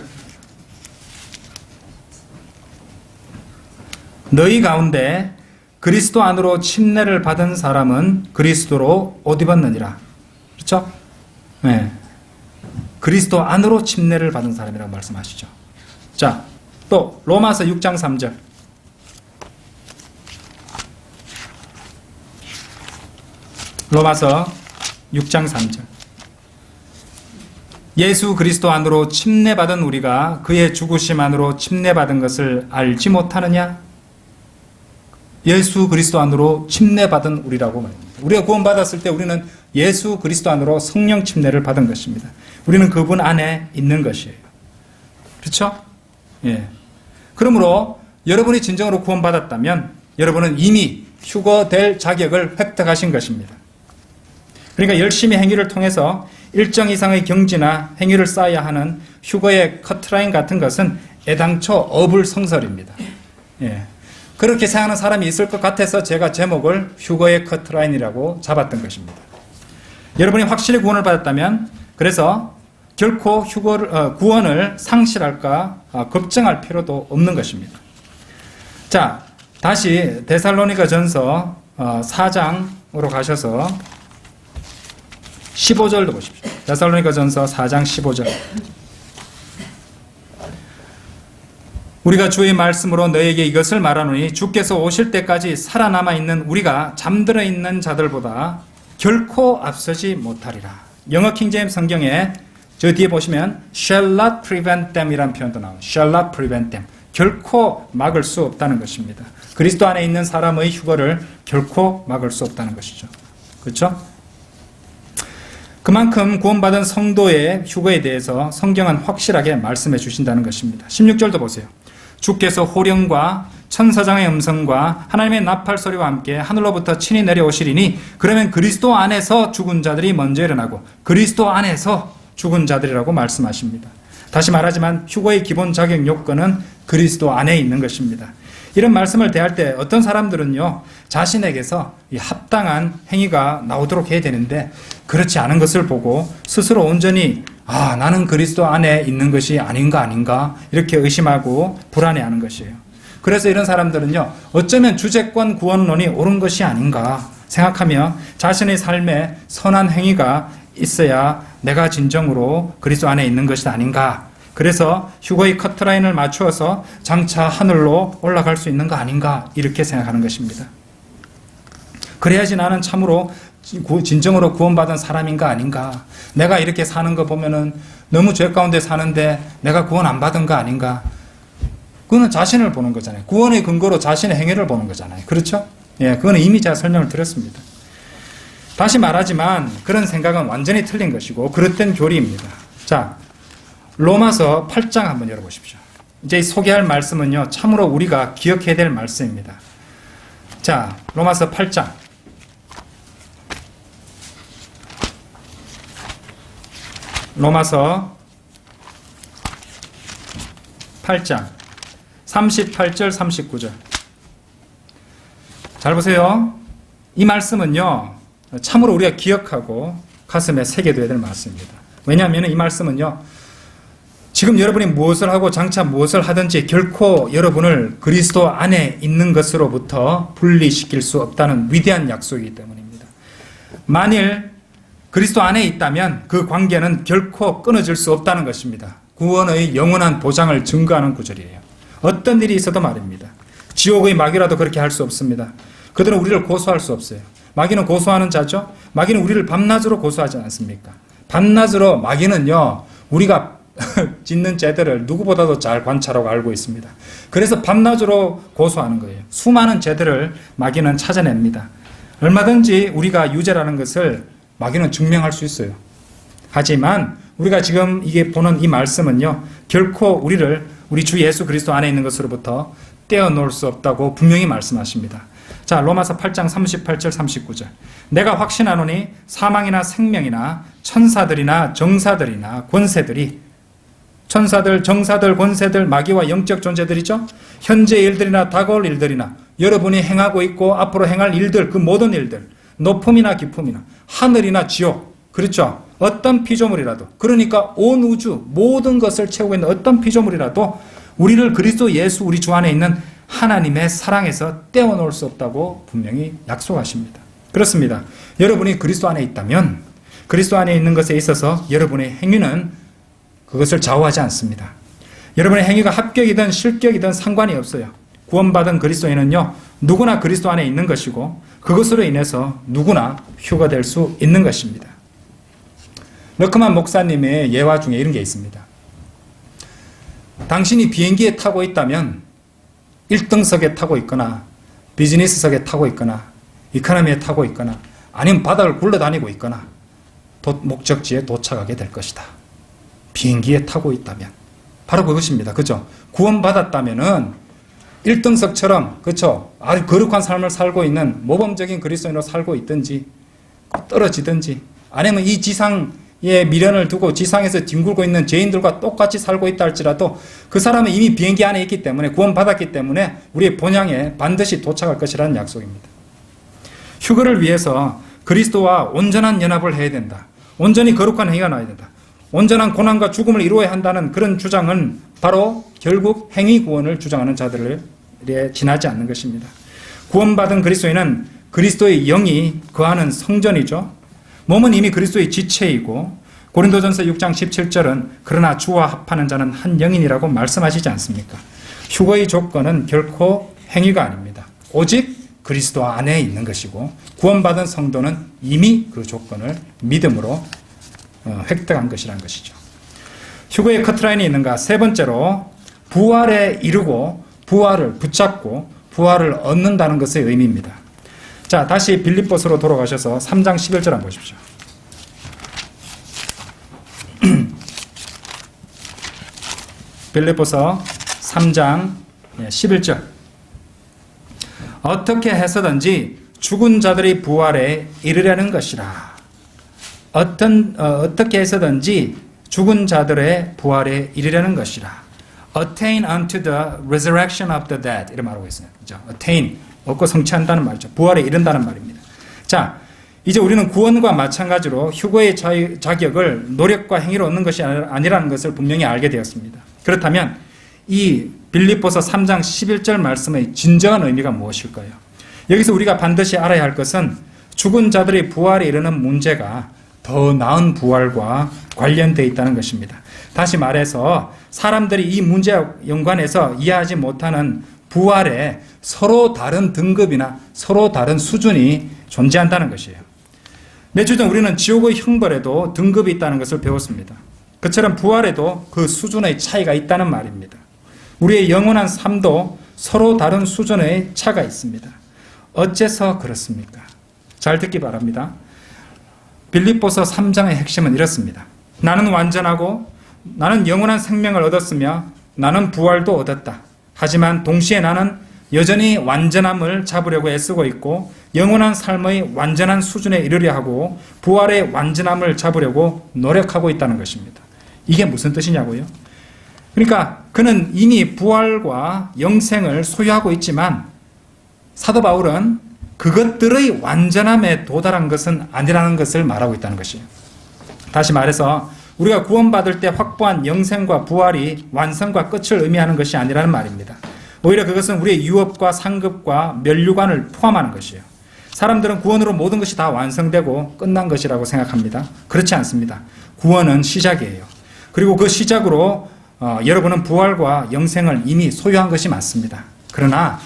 너희 가운데 그리스도 안으로 침례를 받은 사람은 그리스도로 옷 입었느니라. 그렇죠? 네. 그리스도 안으로 침례를 받은 사람이라고 말씀하시죠. 자, 또 로마서 6장 3절. 로마서 6장 3절. 예수 그리스도 안으로 침례받은 우리가 그의 죽으심 안으로 침례받은 것을 알지 못하느냐? 예수 그리스도 안으로 침례받은 우리라고 말합니다. 우리가 구원받았을 때 우리는 예수 그리스도 안으로 성령 침례를 받은 것입니다. 우리는 그분 안에 있는 것이에요. 그렇죠? 예. 그러므로 여러분이 진정으로 구원받았다면 여러분은 이미 휴거될 자격을 획득하신 것입니다. 그러니까 열심히 행위를 통해서 일정 이상의 경지나 행위를 쌓아야 하는 휴거의 커트라인 같은 것은 애당초 어불성설입니다. 예. 그렇게 생각하는 사람이 있을 것 같아서 제가 제목을 휴거의 커트라인이라고 잡았던 것입니다. 여러분이 확실히 구원을 받았다면, 그래서 결코 구원을 상실할까 걱정할 필요도 없는 것입니다. 자, 다시 데살로니가 전서 4장으로 가셔서 15절도 보십시오. 데살로니가 전서 4장 15절. 우리가 주의 말씀으로 너에게 이것을 말하노니 주께서 오실 때까지 살아남아 있는 우리가 잠들어 있는 자들보다 결코 앞서지 못하리라. 영어 킹제임스 성경에 저 뒤에 보시면 shall not prevent them 이라는 표현도 나와요. shall not prevent them. 결코 막을 수 없다는 것입니다. 그리스도 안에 있는 사람의 휴거를 결코 막을 수 없다는 것이죠. 그렇죠? 그만큼 구원받은 성도의 휴거에 대해서 성경은 확실하게 말씀해 주신다는 것입니다. 16절도 보세요. 주께서 호령과 천사장의 음성과 하나님의 나팔 소리와 함께 하늘로부터 친히 내려오시리니 그러면 그리스도 안에서 죽은 자들이 먼저 일어나고 그리스도 안에서 죽은 자들이라고 말씀하십니다. 다시 말하지만 휴거의 기본 자격 요건은 그리스도 안에 있는 것입니다. 이런 말씀을 대할 때 어떤 사람들은요, 자신에게서 이 합당한 행위가 나오도록 해야 되는데 그렇지 않은 것을 보고 스스로 온전히 나는 그리스도 안에 있는 것이 아닌가 이렇게 의심하고 불안해하는 것이에요. 그래서 이런 사람들은요, 어쩌면 주제권 구원론이 옳은 것이 아닌가 생각하며 자신의 삶에 선한 행위가 있어야 내가 진정으로 그리스도 안에 있는 것이 아닌가, 그래서 휴거의 커트라인을 맞추어서 장차 하늘로 올라갈 수 있는 거 아닌가 이렇게 생각하는 것입니다. 그래야지 나는 참으로 진정으로 구원받은 사람인가 아닌가, 내가 이렇게 사는 거 보면은 너무 죄 가운데 사는데 내가 구원 안 받은 거 아닌가, 그거는 자신을 보는 거잖아요. 구원의 근거로 자신의 행위를 보는 거잖아요. 그렇죠? 예, 그거는 이미 제가 설명을 드렸습니다. 다시 말하지만 그런 생각은 완전히 틀린 것이고 그릇된 교리입니다. 자, 로마서 8장 한번 열어보십시오. 이제 소개할 말씀은요, 참으로 우리가 기억해야 될 말씀입니다. 자, 로마서 8장. 로마서 8장 38절 39절 잘 보세요. 이 말씀은요, 참으로 우리가 기억하고 가슴에 새겨둬야 될 말씀입니다. 왜냐하면 이 말씀은요, 지금 여러분이 무엇을 하고 장차 무엇을 하든지 결코 여러분을 그리스도 안에 있는 것으로부터 분리시킬 수 없다는 위대한 약속이기 때문입니다. 만일 그리스도 안에 있다면 그 관계는 결코 끊어질 수 없다는 것입니다. 구원의 영원한 보장을 증거하는 구절이에요. 어떤 일이 있어도 말입니다. 지옥의 마귀라도 그렇게 할 수 없습니다. 그들은 우리를 고소할 수 없어요. 마귀는 고소하는 자죠. 마귀는 우리를 밤낮으로 고소하지 않습니까? 밤낮으로 마귀는요, 우리가 짓는 죄들을 누구보다도 잘 관찰하고 알고 있습니다. 그래서 밤낮으로 고소하는 거예요. 수많은 죄들을 마귀는 찾아냅니다. 얼마든지 우리가 유죄라는 것을 마귀는 증명할 수 있어요. 하지만 우리가 지금 이게 보는 이 말씀은요, 결코 우리를 우리 주 예수 그리스도 안에 있는 것으로부터 떼어놓을 수 없다고 분명히 말씀하십니다. 자, 로마서 8장 38절 39절. 내가 확신하노니 사망이나 생명이나 천사들이나 정사들이나 권세들이, 천사들, 정사들, 권세들, 마귀와 영적 존재들이죠. 현재 일들이나 다가올 일들이나 여러분이 행하고 있고 앞으로 행할 일들, 그 모든 일들, 높음이나 깊음이나 하늘이나 지옥, 그렇죠? 어떤 피조물이라도, 그러니까 온 우주 모든 것을 채우고 있는 어떤 피조물이라도 우리를 그리스도 예수 우리 주 안에 있는 하나님의 사랑에서 떼어놓을 수 없다고 분명히 약속하십니다. 그렇습니다. 여러분이 그리스도 안에 있다면 그리스도 안에 있는 것에 있어서 여러분의 행위는 그것을 좌우하지 않습니다. 여러분의 행위가 합격이든 실격이든 상관이 없어요. 구원받은 그리스도인은요, 누구나 그리스도 안에 있는 것이고 그것으로 인해서 누구나 휴거될 수 있는 것입니다. 러크만 목사님의 예화 중에 이런 게 있습니다. 당신이 비행기에 타고 있다면 1등석에 타고 있거나 비즈니스석에 타고 있거나 이코노미에 타고 있거나 아니면 바닥을 굴러다니고 있거나 목적지에 도착하게 될 것이다. 비행기에 타고 있다면 바로 그것입니다. 그죠? 구원받았다면은 1등석처럼, 그렇죠? 아주 거룩한 삶을 살고 있는 모범적인 그리스도인으로 살고 있든지 떨어지든지 아니면 이 지상의 미련을 두고 지상에서 뒹굴고 있는 죄인들과 똑같이 살고 있다 할지라도 그 사람은 이미 비행기 안에 있기 때문에 구원받았기 때문에 우리의 본향에 반드시 도착할 것이라는 약속입니다. 휴거를 위해서 그리스도와 온전한 연합을 해야 된다. 온전히 거룩한 행위가 나와야 된다. 온전한 고난과 죽음을 이루어야 한다는 그런 주장은 바로 결국 행위 구원을 주장하는 자들에 지나지 않는 것입니다. 구원받은 그리스도인은 그리스도의 영이 거하는 성전이죠. 몸은 이미 그리스도의 지체이고 고린도전서 6장 17절은 그러나 주와 합하는 자는 한 영이라고 말씀하시지 않습니까? 휴거의 조건은 결코 행위가 아닙니다. 오직 그리스도 안에 있는 것이고 구원받은 성도는 이미 그 조건을 믿음으로 획득한 것이라는 것이죠. 휴거의 커트라인이 있는가? 세 번째로 부활에 이르고 부활을 붙잡고 부활을 얻는다는 것의 의미입니다. 자, 다시 빌립보서로 돌아가셔서 3장 11절 한번 보십시오. 빌립보서 3장 11절. 어떻게 해서든지 죽은 자들의 부활에 이르려는 것이라. 어떻게 해서든지 죽은 자들의 부활에 이르려는 것이라. Attain unto the resurrection of the dead. 이런 말하고 있어요. 그죠? Attain, 얻고 성취한다는 말이죠. 부활에 이른다는 말입니다. 자, 이제 우리는 구원과 마찬가지로 휴거의 자격을 노력과 행위로 얻는 것이 아니라는 것을 분명히 알게 되었습니다. 그렇다면 이 빌립보서 3장 11절 말씀의 진정한 의미가 무엇일까요? 여기서 우리가 반드시 알아야 할 것은 죽은 자들의 부활에 이르는 문제가 더 나은 부활과 관련되어 있다는 것입니다. 다시 말해서 사람들이 이 문제와 연관해서 이해하지 못하는 부활에 서로 다른 등급이나 서로 다른 수준이 존재한다는 것이에요. 몇 주 전 우리는 지옥의 형벌에도 등급이 있다는 것을 배웠습니다. 그처럼 부활에도 그 수준의 차이가 있다는 말입니다. 우리의 영원한 삶도 서로 다른 수준의 차가 있습니다. 어째서 그렇습니까? 잘 듣기 바랍니다. 빌립보서 3장의 핵심은 이렇습니다. 나는 완전하고 나는 영원한 생명을 얻었으며 나는 부활도 얻었다. 하지만 동시에 나는 여전히 완전함을 잡으려고 애쓰고 있고 영원한 삶의 완전한 수준에 이르려 하고 부활의 완전함을 잡으려고 노력하고 있다는 것입니다. 이게 무슨 뜻이냐고요? 그러니까 그는 이미 부활과 영생을 소유하고 있지만 사도 바울은 그것들의 완전함에 도달한 것은 아니라는 것을 말하고 있다는 것이에요. 다시 말해서 우리가 구원받을 때 확보한 영생과 부활이 완성과 끝을 의미하는 것이 아니라는 말입니다. 오히려 그것은 우리의 유업과 상급과 면류관을 포함하는 것이에요. 사람들은 구원으로 모든 것이 다 완성되고 끝난 것이라고 생각합니다. 그렇지 않습니다. 구원은 시작이에요. 그리고 그 시작으로 여러분은 부활과 영생을 이미 소유한 것이 맞습니다. 그러나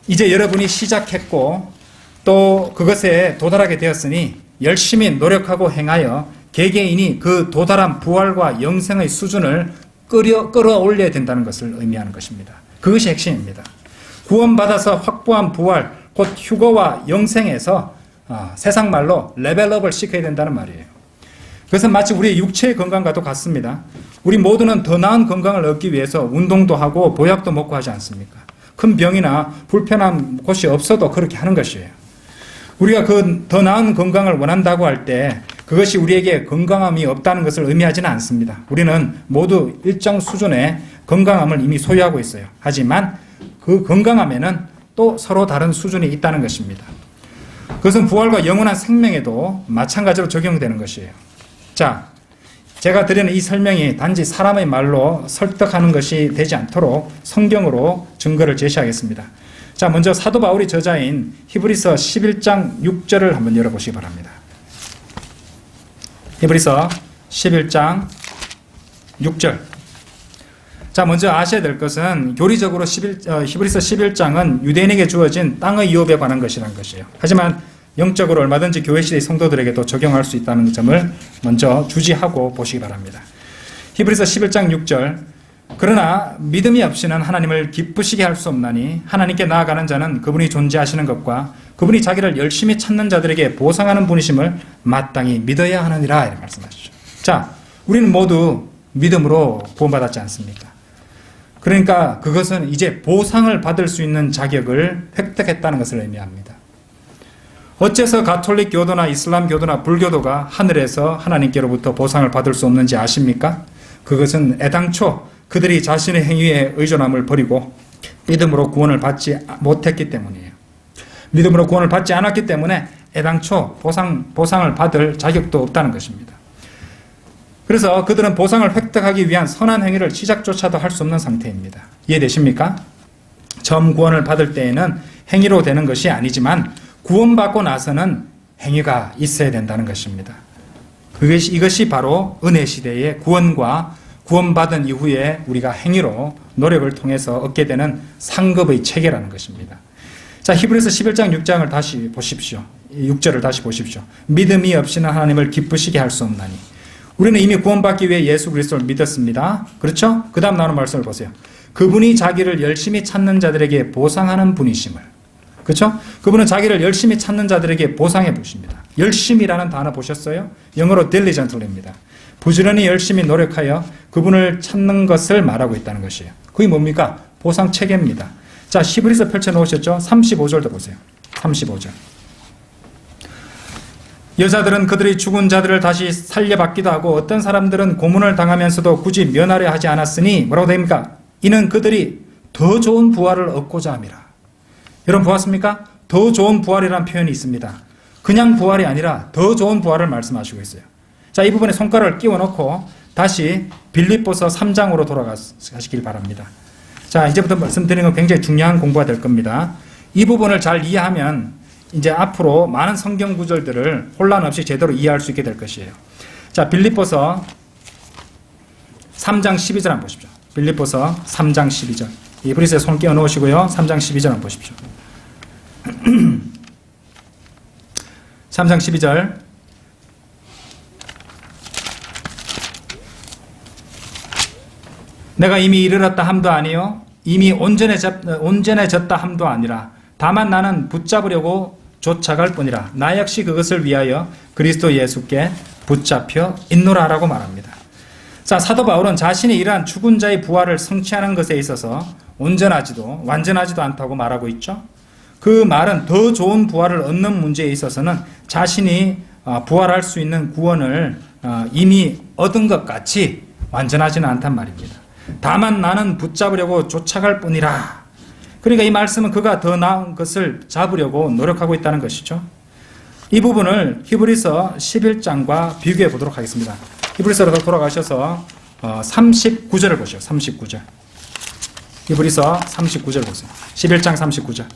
이제 여러분이 시작했고 또 그것에 도달하게 되었으니 열심히 노력하고 행하여 개개인이 그 도달한 부활과 영생의 수준을 끌어올려야 된다는 것을 의미하는 것입니다. 그것이 핵심입니다. 구원받아서 확보한 부활, 곧 휴거와 영생에서 세상 말로 레벨업을 시켜야 된다는 말이에요. 그것은 마치 우리의 육체의 건강과도 같습니다. 우리 모두는 더 나은 건강을 얻기 위해서 운동도 하고 보약도 먹고 하지 않습니까? 큰 병이나 불편한 곳이 없어도 그렇게 하는 것이에요. 우리가 그 더 나은 건강을 원한다고 할 때 그것이 우리에게 건강함이 없다는 것을 의미하지는 않습니다. 우리는 모두 일정 수준의 건강함을 이미 소유하고 있어요. 하지만 그 건강함에는 또 서로 다른 수준이 있다는 것입니다. 그것은 부활과 영원한 생명에도 마찬가지로 적용되는 것이에요. 자, 제가 드리는 이 설명이 단지 사람의 말로 설득하는 것이 되지 않도록 성경으로 증거를 제시하겠습니다. 자, 먼저 사도 바울이 저자인 히브리서 11장 6절을 한번 열어보시기 바랍니다. 히브리서 11장 6절. 자, 먼저 아셔야 될 것은 교리적으로 히브리서 11장은 유대인에게 주어진 땅의 유업에 관한 것이라는 것이에요. 하지만 영적으로 얼마든지 교회 시대의 성도들에게도 적용할 수 있다는 점을 먼저 주지하고 보시기 바랍니다. 히브리서 11장 6절. 그러나 믿음이 없이는 하나님을 기쁘시게 할 수 없나니 하나님께 나아가는 자는 그분이 존재하시는 것과 그분이 자기를 열심히 찾는 자들에게 보상하는 분이심을 마땅히 믿어야 하느니라 이렇게 말씀하시죠. 자, 우리는 모두 믿음으로 구원받았지 않습니까? 그러니까 그것은 이제 보상을 받을 수 있는 자격을 획득했다는 것을 의미합니다. 어째서 가톨릭 교도나 이슬람 교도나 불교도가 하늘에서 하나님께로부터 보상을 받을 수 없는지 아십니까? 그것은 애당초 그들이 자신의 행위에 의존함을 버리고 믿음으로 구원을 받지 못했기 때문이에요. 믿음으로 구원을 받지 않았기 때문에 애당초 보상을 받을 자격도 없다는 것입니다. 그래서 그들은 보상을 획득하기 위한 선한 행위를 시작조차도 할 수 없는 상태입니다. 이해되십니까? 처음 구원을 받을 때에는 행위로 되는 것이 아니지만 구원받고 나서는 행위가 있어야 된다는 것입니다. 이것이 바로 은혜 시대의 구원과 구원받은 이후에 우리가 행위로 노력을 통해서 얻게 되는 상급의 체계라는 것입니다. 자, 히브리서 11장 6장을 다시 보십시오. 6절을 다시 보십시오. 믿음이 없이는 하나님을 기쁘시게 할 수 없나니. 우리는 이미 구원받기 위해 예수 그리스도를 믿었습니다. 그렇죠? 그 다음 나오는 말씀을 보세요. 그분이 자기를 열심히 찾는 자들에게 보상하는 분이심을. 그렇죠? 그분은 자기를 열심히 찾는 자들에게 보상해 보십니다. 열심이라는 단어 보셨어요? 영어로 diligently입니다. 부지런히 열심히 노력하여 그분을 찾는 것을 말하고 있다는 것이에요. 그게 뭡니까? 보상 체계입니다. 자, 히브리서 펼쳐놓으셨죠? 35절도 보세요. 35절. 여자들은 그들의 죽은 자들을 다시 살려받기도 하고 어떤 사람들은 고문을 당하면서도 굳이 면하려 하지 않았으니 뭐라고 됩니까? 이는 그들이 더 좋은 부활을 얻고자 함이라. 여러분 보았습니까? 더 좋은 부활이라는 표현이 있습니다. 그냥 부활이 아니라 더 좋은 부활을 말씀하시고 있어요. 자, 이 부분에 손가락을 끼워 넣고 다시 빌립보서 3장으로 돌아가시길 바랍니다. 자, 이제부터 말씀드리는 건 굉장히 중요한 공부가 될 겁니다. 이 부분을 잘 이해하면 이제 앞으로 많은 성경 구절들을 혼란 없이 제대로 이해할 수 있게 될 것이에요. 자, 빌립보서 3장 12절 한번 보십시오. 빌립보서 3장 12절. 히브리서에 손 끼워 놓으시고요. 3장 12절 한번 보십시오. 3장 12절. 내가 이미 이르렀다 함도 아니요 이미 온전해졌다 함도 아니라 다만 나는 붙잡으려고 쫓아갈 뿐이라. 나 역시 그것을 위하여 그리스도 예수께 붙잡혀 있노라라고 말합니다. 자, 사도 바울은 자신이 이러한 죽은 자의 부활을 성취하는 것에 있어서 온전하지도 완전하지도 않다고 말하고 있죠. 그 말은 더 좋은 부활을 얻는 문제에 있어서는 자신이 부활할 수 있는 구원을 이미 얻은 것 같이 완전하지는 않단 말입니다. 다만 나는 붙잡으려고 쫓아갈 뿐이라. 그러니까 이 말씀은 그가 더 나은 것을 잡으려고 노력하고 있다는 것이죠. 이 부분을 히브리서 11장과 비교해 보도록 하겠습니다. 히브리서로 돌아가셔서 39절을 보시죠. 39절. 히브리서 39절 보세요. 11장 39절.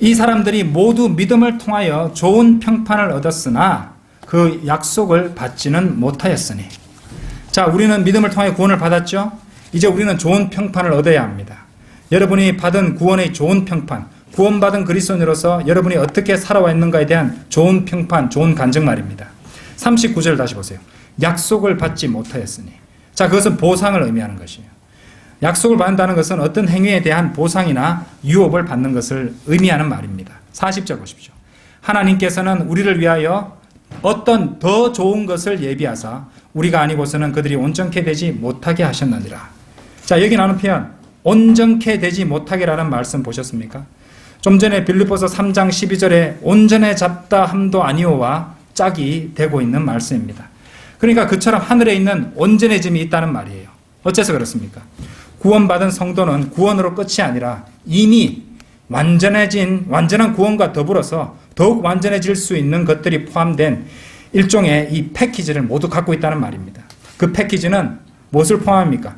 이 사람들이 모두 믿음을 통하여 좋은 평판을 얻었으나 그 약속을 받지는 못하였으니. 자, 우리는 믿음을 통해 구원을 받았죠. 이제 우리는 좋은 평판을 얻어야 합니다. 여러분이 받은 구원의 좋은 평판, 구원받은 그리스도인으로서 여러분이 어떻게 살아왔는가에 대한 좋은 평판, 좋은 간증 말입니다. 39절 다시 보세요. 약속을 받지 못하였으니. 자, 그것은 보상을 의미하는 것이에요. 약속을 받는다는 것은 어떤 행위에 대한 보상이나 유업을 받는 것을 의미하는 말입니다. 40절 보십시오. 하나님께서는 우리를 위하여 어떤 더 좋은 것을 예비하사 우리가 아니고서는 그들이 온전케 되지 못하게 하셨느니라. 자, 여기 나오는 표현 온전케 되지 못하게라는 말씀 보셨습니까? 좀 전에 빌립보서 3장 12절에 온전해졌다 함도 아니오와 짝이 되고 있는 말씀입니다. 그러니까 그처럼 하늘에 있는 온전해짐이 있다는 말이에요. 어째서 그렇습니까? 구원받은 성도는 구원으로 끝이 아니라 이미 완전한 구원과 더불어서 더욱 완전해질 수 있는 것들이 포함된 일종의 이 패키지를 모두 갖고 있다는 말입니다. 그 패키지는 무엇을 포함합니까?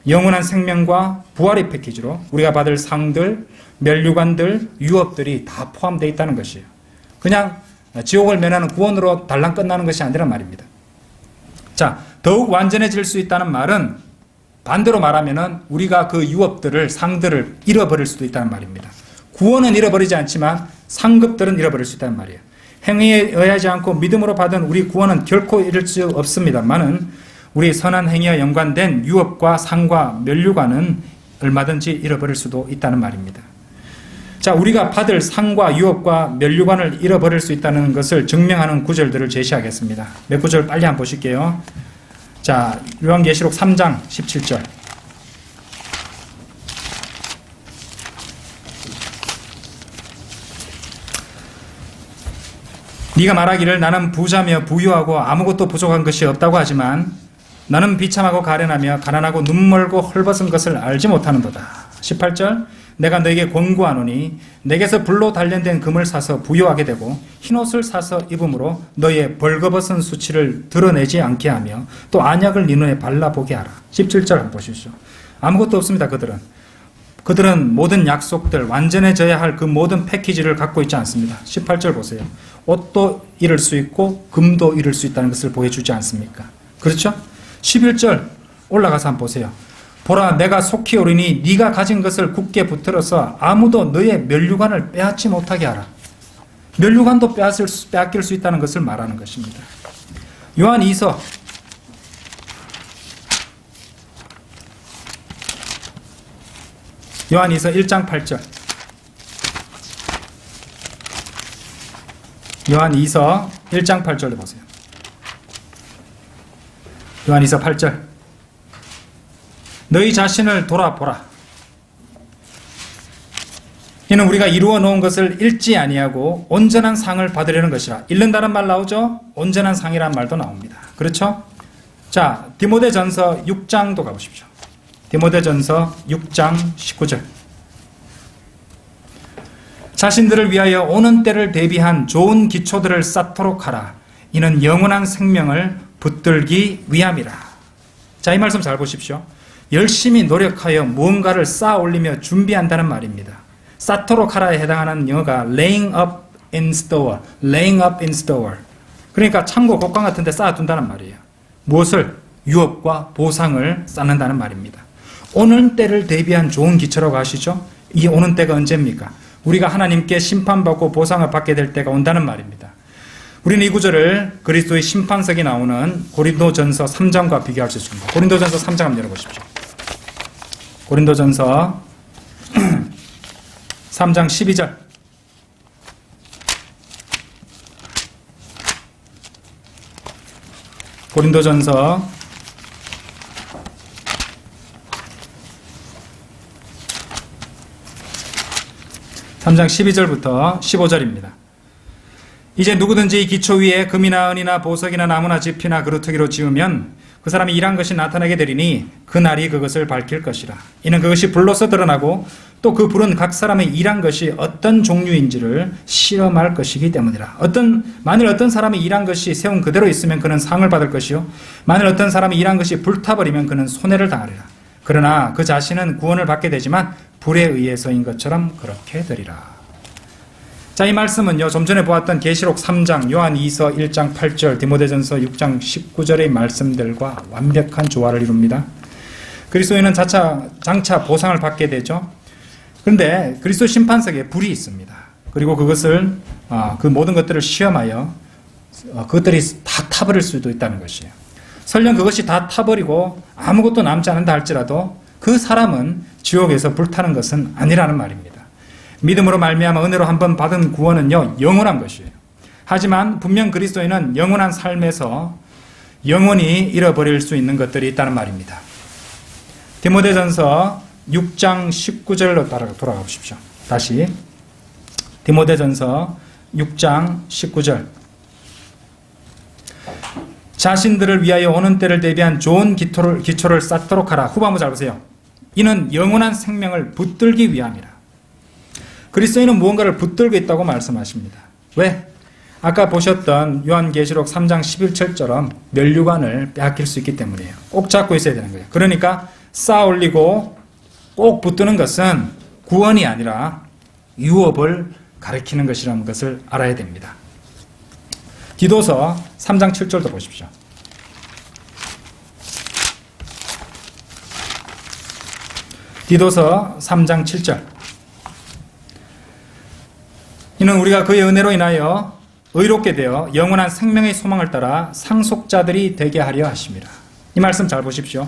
영원한 생명과 부활의 패키지로 우리가 받을 상들, 면류관들, 유업들이 다 포함되어 있다는 것이에요. 그냥 지옥을 면하는 구원으로 달랑 끝나는 것이 아니란 말입니다. 자, 더욱 완전해질 수 있다는 말은 반대로 말하면은 우리가 그 유업들을, 상들을 잃어버릴 수도 있다는 말입니다. 구원은 잃어버리지 않지만 상급들은 잃어버릴 수 있다는 말이에요. 행위에 의하지 않고 믿음으로 받은 우리 구원은 결코 잃을 수 없습니다만은 우리 선한 행위와 연관된 유업과 상과 면류관은 얼마든지 잃어버릴 수도 있다는 말입니다. 자, 우리가 받을 상과 유업과 면류관을 잃어버릴 수 있다는 것을 증명하는 구절들을 제시하겠습니다. 몇 구절 빨리 한번 보실게요. 자, 요한계시록 3장 17절. 네가 말하기를 나는 부자며 부유하고 아무것도 부족한 것이 없다고 하지만 나는 비참하고 가련하며 가난하고 눈멀고 헐벗은 것을 알지 못하는도다. 18절. 내가 너에게 권고하노니 내게서 불로 단련된 금을 사서 부유하게 되고 흰옷을 사서 입음으로 너의 벌거벗은 수치를 드러내지 않게 하며 또 안약을 네 눈에 발라보게 하라. 17절 한번 보십시오. 아무것도 없습니다. 그들은 모든 약속들, 완전해져야 할 그 모든 패키지를 갖고 있지 않습니다. 18절 보세요. 옷도 잃을 수 있고 금도 잃을 수 있다는 것을 보여주지 않습니까? 그렇죠? 11절 올라가서 한번 보세요. 보라, 내가 속히 오리니 네가 가진 것을 굳게 붙들어서 아무도 너의 면류관을 빼앗지 못하게 하라. 면류관도 빼앗길 수 있다는 것을 말하는 것입니다. 요한 2서 요한 2서 1장 8절. 요한 2서 1장 8절을 보세요. 요한 2서 8절. 너희 자신을 돌아보라. 이는 우리가 이루어 놓은 것을 잃지 아니하고 온전한 상을 받으려는 것이라. 잃는다는 말 나오죠? 온전한 상이라는 말도 나옵니다. 그렇죠? 자, 디모데전서 6장도 가보십시오. 디모데전서 6장 19절. 자신들을 위하여 오는 때를 대비한 좋은 기초들을 쌓도록 하라. 이는 영원한 생명을 붙들기 위함이라. 자, 이 말씀 잘 보십시오. 열심히 노력하여 무언가를 쌓아 올리며 준비한다는 말입니다. 쌓도록 하라에 해당하는 영어가 laying up in store, laying up in store. 그러니까 창고, 곡간 같은 데 쌓아둔다는 말이에요. 무엇을? 유업과 보상을 쌓는다는 말입니다. 오는 때를 대비한 좋은 기초라고 하시죠? 이 오는 때가 언제입니까? 우리가 하나님께 심판받고 보상을 받게 될 때가 온다는 말입니다. 우리는 이 구절을 그리스도의 심판석이 나오는 고린도전서 3장과 비교할 수 있습니다. 고린도전서 3장 한번 열어보십시오. 고린도전서 3장 12절. 고린도전서 3장 12절부터 15절입니다. 이제 누구든지 이 기초 위에 금이나 은이나 보석이나 나무나 지피나 그루터기로 지으면 그 사람이 일한 것이 나타나게 되리니 그날이 그것을 밝힐 것이라. 이는 그것이 불로서 드러나고 또 그 불은 각 사람의 일한 것이 어떤 종류인지를 시험할 것이기 때문이라. 만일 어떤 사람이 일한 것이 세운 그대로 있으면 그는 상을 받을 것이요, 만일 어떤 사람이 일한 것이 불타버리면 그는 손해를 당하리라. 그러나 그 자신은 구원을 받게 되지만 불에 의해서인 것처럼 그렇게 되리라. 자, 이 말씀은요, 좀 전에 보았던 계시록 3장, 요한 2서 1장 8절, 디모데전서 6장 19절의 말씀들과 완벽한 조화를 이룹니다. 그리스도인은 장차 보상을 받게 되죠. 그런데 그리스도 심판석에 불이 있습니다. 그리고 그것을 그 모든 것들을 시험하여 그것들이 다 타버릴 수도 있다는 것이에요. 설령 그것이 다 타버리고 아무것도 남지 않는다 할지라도 그 사람은 지옥에서 불타는 것은 아니라는 말입니다. 믿음으로 말미암아 은혜로 한번 받은 구원은요, 영원한 것이에요. 하지만 분명 그리스도인은 영원한 삶에서 영원히 잃어버릴 수 있는 것들이 있다는 말입니다. 디모데전서 6장 19절로 돌아가 보십시오. 다시 디모데전서 6장 19절. 자신들을 위하여 오는 때를 대비한 좋은 기초를 쌓도록 하라. 후반부 잘 보세요. 이는 영원한 생명을 붙들기 위함이라. 그리스도인은 무언가를 붙들고 있다고 말씀하십니다. 왜? 아까 보셨던 요한계시록 3장 11절처럼 면류관을 빼앗길 수 있기 때문이에요. 꼭 잡고 있어야 되는 거예요. 그러니까 쌓아 올리고 꼭 붙드는 것은 구원이 아니라 유업을 가리키는 것이라는 것을 알아야 됩니다. 디도서 3장 7절도 보십시오. 디도서 3장 7절. 이는 우리가 그의 은혜로 인하여 의롭게 되어 영원한 생명의 소망을 따라 상속자들이 되게 하려 하심이라. 이 말씀 잘 보십시오.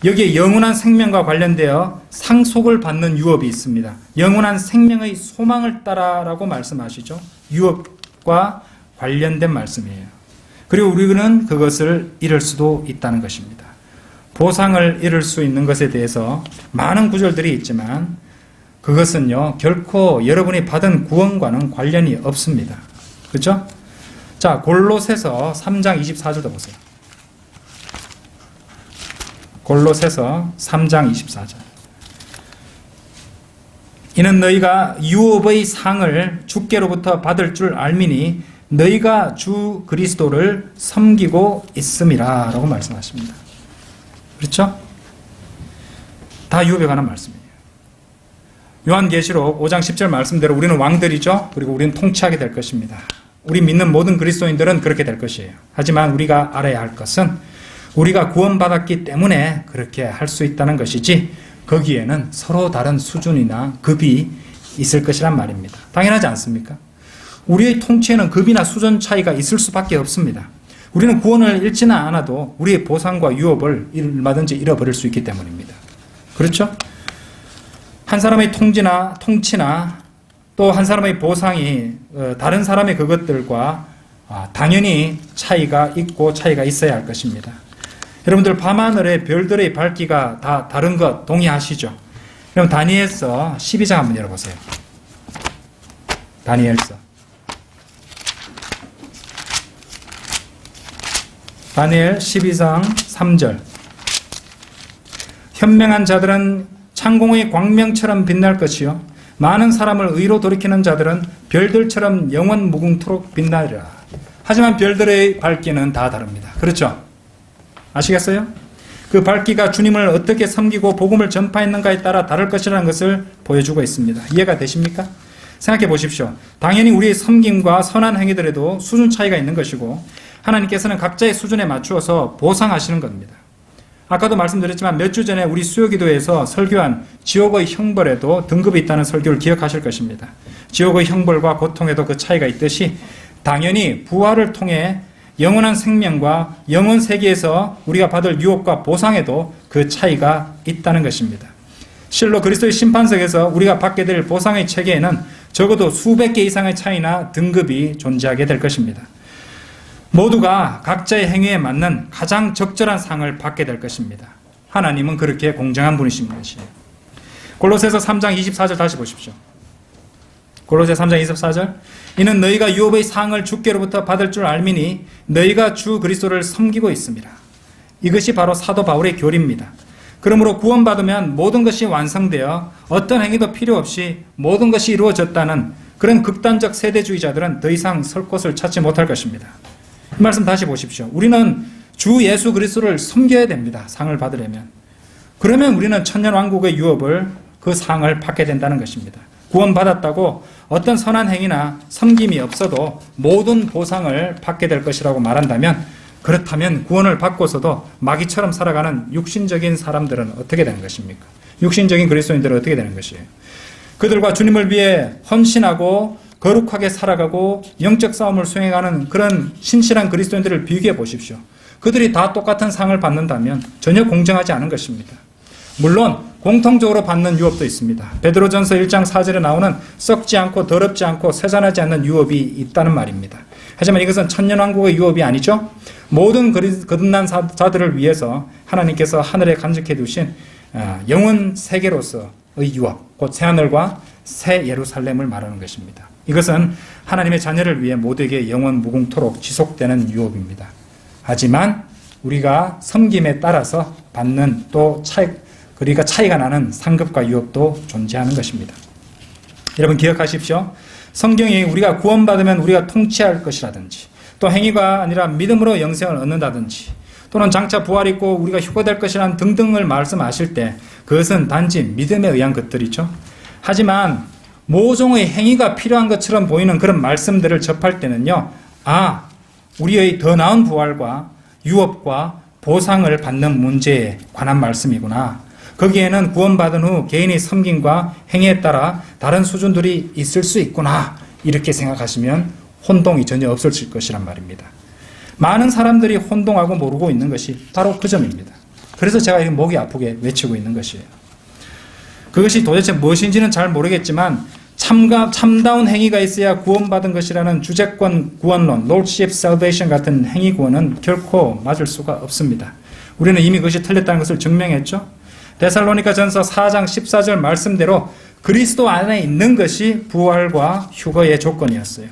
여기에 영원한 생명과 관련되어 상속을 받는 유업이 있습니다. 영원한 생명의 소망을 따라라고 말씀하시죠. 유업과 관련된 말씀이에요. 그리고 우리는 그것을 잃을 수도 있다는 것입니다. 보상을 잃을 수 있는 것에 대해서 많은 구절들이 있지만 그것은요, 결코 여러분이 받은 구원과는 관련이 없습니다. 그렇죠? 자, 골로새서 3장 24절도 보세요. 골로새서 3장 24절. 이는 너희가 유업의 상을 주께로부터 받을 줄 알미니 너희가 주 그리스도를 섬기고 있음이라 라고 말씀하십니다. 그렇죠? 다 유업에 관한 말씀이에요. 요한계시록 5장 10절 말씀대로 우리는 왕들이죠. 그리고 우리는 통치하게 될 것입니다. 우리 믿는 모든 그리스도인들은 그렇게 될 것이에요. 하지만 우리가 알아야 할 것은 우리가 구원받았기 때문에 그렇게 할 수 있다는 것이지 거기에는 서로 다른 수준이나 급이 있을 것이란 말입니다. 당연하지 않습니까? 우리의 통치에는 급이나 수준 차이가 있을 수밖에 없습니다. 우리는 구원을 잃지는 않아도 우리의 보상과 유업을 얼마든지 잃어버릴 수 있기 때문입니다. 그렇죠? 한 사람의 통치나 또 한 사람의 보상이 다른 사람의 그것들과 당연히 차이가 있고 차이가 있어야 할 것입니다. 여러분들 밤하늘의 별들의 밝기가 다 다른 것 동의하시죠? 그럼 다니엘서 12장 한번 열어보세요. 다니엘 12장 3절. 현명한 자들은 창공의 광명처럼 빛날 것이요 많은 사람을 의로 돌이키는 자들은 별들처럼 영원 무궁토록 빛나리라. 하지만 별들의 밝기는 다 다릅니다. 그렇죠? 아시겠어요? 그 밝기가 주님을 어떻게 섬기고 복음을 전파했는가에 따라 다를 것이라는 것을 보여주고 있습니다. 이해가 되십니까? 생각해 보십시오. 당연히 우리의 섬김과 선한 행위들에도 수준 차이가 있는 것이고 하나님께서는 각자의 수준에 맞추어서 보상하시는 겁니다. 아까도 말씀드렸지만 몇 주 전에 우리 수요기도에서 설교한 지옥의 형벌에도 등급이 있다는 설교를 기억하실 것입니다. 지옥의 형벌과 고통에도 그 차이가 있듯이 당연히 부활을 통해 영원한 생명과 영원 세계에서 우리가 받을 유업과 보상에도 그 차이가 있다는 것입니다. 실로 그리스도의 심판석에서 우리가 받게 될 보상의 체계에는 적어도 수백 개 이상의 차이나 등급이 존재하게 될 것입니다. 모두가 각자의 행위에 맞는 가장 적절한 상을 받게 될 것입니다. 하나님은 그렇게 공정한 분이신 것이에요. 골로새서 3장 24절 다시 보십시오. 골로새 3장 24절. 이는 너희가 유업의 상을 주께로부터 받을 줄 알미니 너희가 주 그리스도를 섬기고 있습니다. 이것이 바로 사도 바울의 교리입니다. 그러므로 구원받으면 모든 것이 완성되어 어떤 행위도 필요 없이 모든 것이 이루어졌다는 그런 극단적 세대주의자들은 더 이상 설 곳을 찾지 못할 것입니다. 이 말씀 다시 보십시오. 우리는 주 예수 그리스도를 섬겨야 됩니다. 상을 받으려면. 그러면 우리는 천년왕국의 유업을 그 상을 받게 된다는 것입니다. 구원받았다고 어떤 선한 행위나 섬김이 없어도 모든 보상을 받게 될 것이라고 말한다면 그렇다면 구원을 받고서도 마귀처럼 살아가는 육신적인 사람들은 어떻게 되는 것입니까? 육신적인 그리스도인들은 어떻게 되는 것이에요? 그들과 주님을 위해 헌신하고 거룩하게 살아가고 영적 싸움을 수행하는 그런 신실한 그리스도인들을 비교해 보십시오. 그들이 다 똑같은 상을 받는다면 전혀 공정하지 않은 것입니다. 물론 공통적으로 받는 유업도 있습니다. 베드로전서 1장 4절에 나오는 썩지 않고 더럽지 않고 세잔하지 않는 유업이 있다는 말입니다. 하지만 이것은 천년왕국의 유업이 아니죠. 모든 거듭난 자들을 위해서 하나님께서 하늘에 간직해 두신 영원 세계로서의 유업, 곧 새하늘과 새 예루살렘을 말하는 것입니다. 이것은 하나님의 자녀를 위해 모두에게 영원 무궁토록 지속되는 유업입니다. 하지만 우리가 섬김에 따라서 받는 또 그러니까 차이가 나는 상급과 유업도 존재하는 것입니다. 여러분 기억하십시오. 성경이 우리가 구원받으면 우리가 통치할 것이라든지 또 행위가 아니라 믿음으로 영생을 얻는다든지 또는 장차 부활 있고 우리가 휴거될 것이라는 등등을 말씀하실 때 그것은 단지 믿음에 의한 것들이죠. 하지만 모종의 행위가 필요한 것처럼 보이는 그런 말씀들을 접할 때는요. 우리의 더 나은 부활과 유업과 보상을 받는 문제에 관한 말씀이구나. 거기에는 구원받은 후 개인의 섬김과 행위에 따라 다른 수준들이 있을 수 있구나. 이렇게 생각하시면 혼동이 전혀 없을 것이란 말입니다. 많은 사람들이 혼동하고 모르고 있는 것이 바로 그 점입니다. 그래서 제가 이렇게 목이 아프게 외치고 있는 것이에요. 그것이 도대체 무엇인지는 잘 모르겠지만 참다운 행위가 있어야 구원받은 것이라는 주제권 구원론, Lordship Salvation 같은 행위 구원은 결코 맞을 수가 없습니다. 우리는 이미 그것이 틀렸다는 것을 증명했죠. 데살로니가 전서 4장 14절 말씀대로 그리스도 안에 있는 것이 부활과 휴거의 조건이었어요.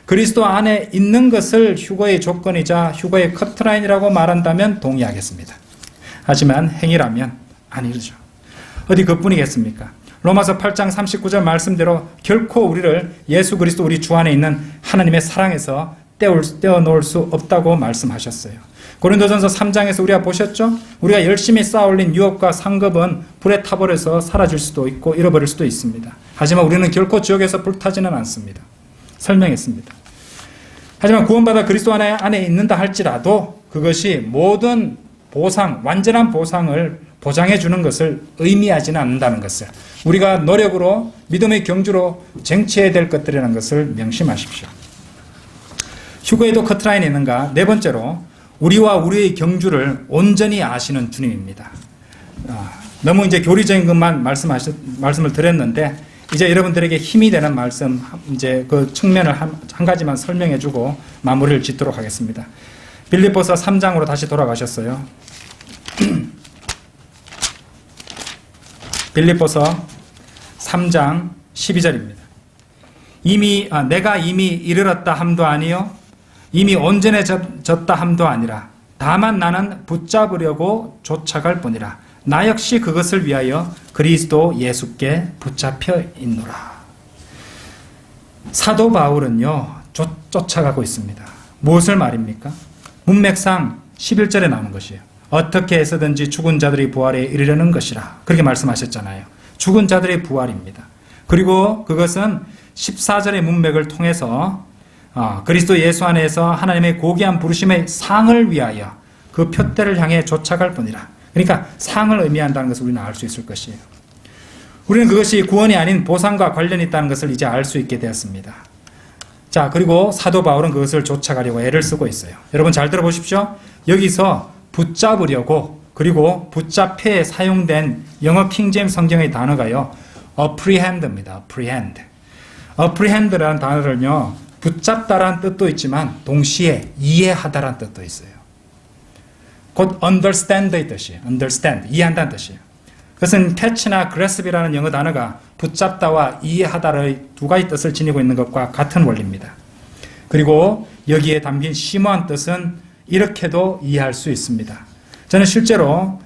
그리스도 안에 있는 것을 휴거의 조건이자 휴거의 커트라인이라고 말한다면 동의하겠습니다. 하지만 행위라면 아니죠. 어디 그뿐이겠습니까? 로마서 8장 39절 말씀대로 결코 우리를 예수 그리스도 우리 주 안에 있는 하나님의 사랑에서 떼어놓을 수 없다고 말씀하셨어요. 고린도전서 3장에서 우리가 보셨죠? 우리가 열심히 쌓아올린 유업과 상급은 불에 타버려서 사라질 수도 있고 잃어버릴 수도 있습니다. 하지만 우리는 결코 지옥에서 불타지는 않습니다. 설명했습니다. 하지만 구원받아 그리스도 안에 있는다 할지라도 그것이 모든 보상, 완전한 보상을 보장해 주는 것을 의미하지는 않는다는 것을, 우리가 노력으로 믿음의 경주로 쟁취해야 될 것들이라는 것을 명심하십시오. 휴거에도 커트라인이 있는가? 네 번째로, 우리와 우리의 경주를 온전히 아시는 주님입니다. 너무 이제 교리적인 것만 말씀을 드렸는데, 이제 여러분들에게 힘이 되는 말씀, 이제 그 측면을 한 가지만 설명해 주고 마무리를 짓도록 하겠습니다. 빌립보서 3장으로 다시 돌아가셨어요. 빌립보서 3장 12절입니다. 내가 이미 이르렀다 함도 아니요 이미 온전해졌다 함도 아니라 다만 나는 붙잡으려고 쫓아갈 뿐이라. 나 역시 그것을 위하여 그리스도 예수께 붙잡혀 있노라. 사도 바울은요, 쫓아가고 있습니다. 무엇을 말입니까? 문맥상 11절에 나오는 것이에요. 어떻게 해서든지 죽은 자들이 부활에 이르려는 것이라. 그렇게 말씀하셨잖아요. 죽은 자들의 부활입니다. 그리고 그것은 14절의 문맥을 통해서 그리스도 예수 안에서 하나님의 고귀한 부르심의 상을 위하여 그 표대를 향해 쫓아갈 뿐이라. 그러니까 상을 의미한다는 것을 우리는 알 수 있을 것이에요. 우리는 그것이 구원이 아닌 보상과 관련이 있다는 것을 이제 알 수 있게 되었습니다. 자, 그리고 사도 바울은 그것을 쫓아가려고 애를 쓰고 있어요. 여러분 잘 들어보십시오. 여기서 붙잡으려고, 그리고 붙잡혀에 사용된 영어 킹제임스 성경의 단어가요, apprehend입니다. apprehend라는 단어를요, 붙잡다라는 뜻도 있지만 동시에 이해하다라는 뜻도 있어요. 곧 understand의 뜻이에요. understand, 이해한다는 뜻이에요. 그것은 catch나 grasp이라는 영어 단어가 붙잡다와 이해하다의 두 가지 뜻을 지니고 있는 것과 같은 원리입니다. 그리고 여기에 담긴 심오한 뜻은 이렇게도 이해할 수 있습니다. 저는 실제로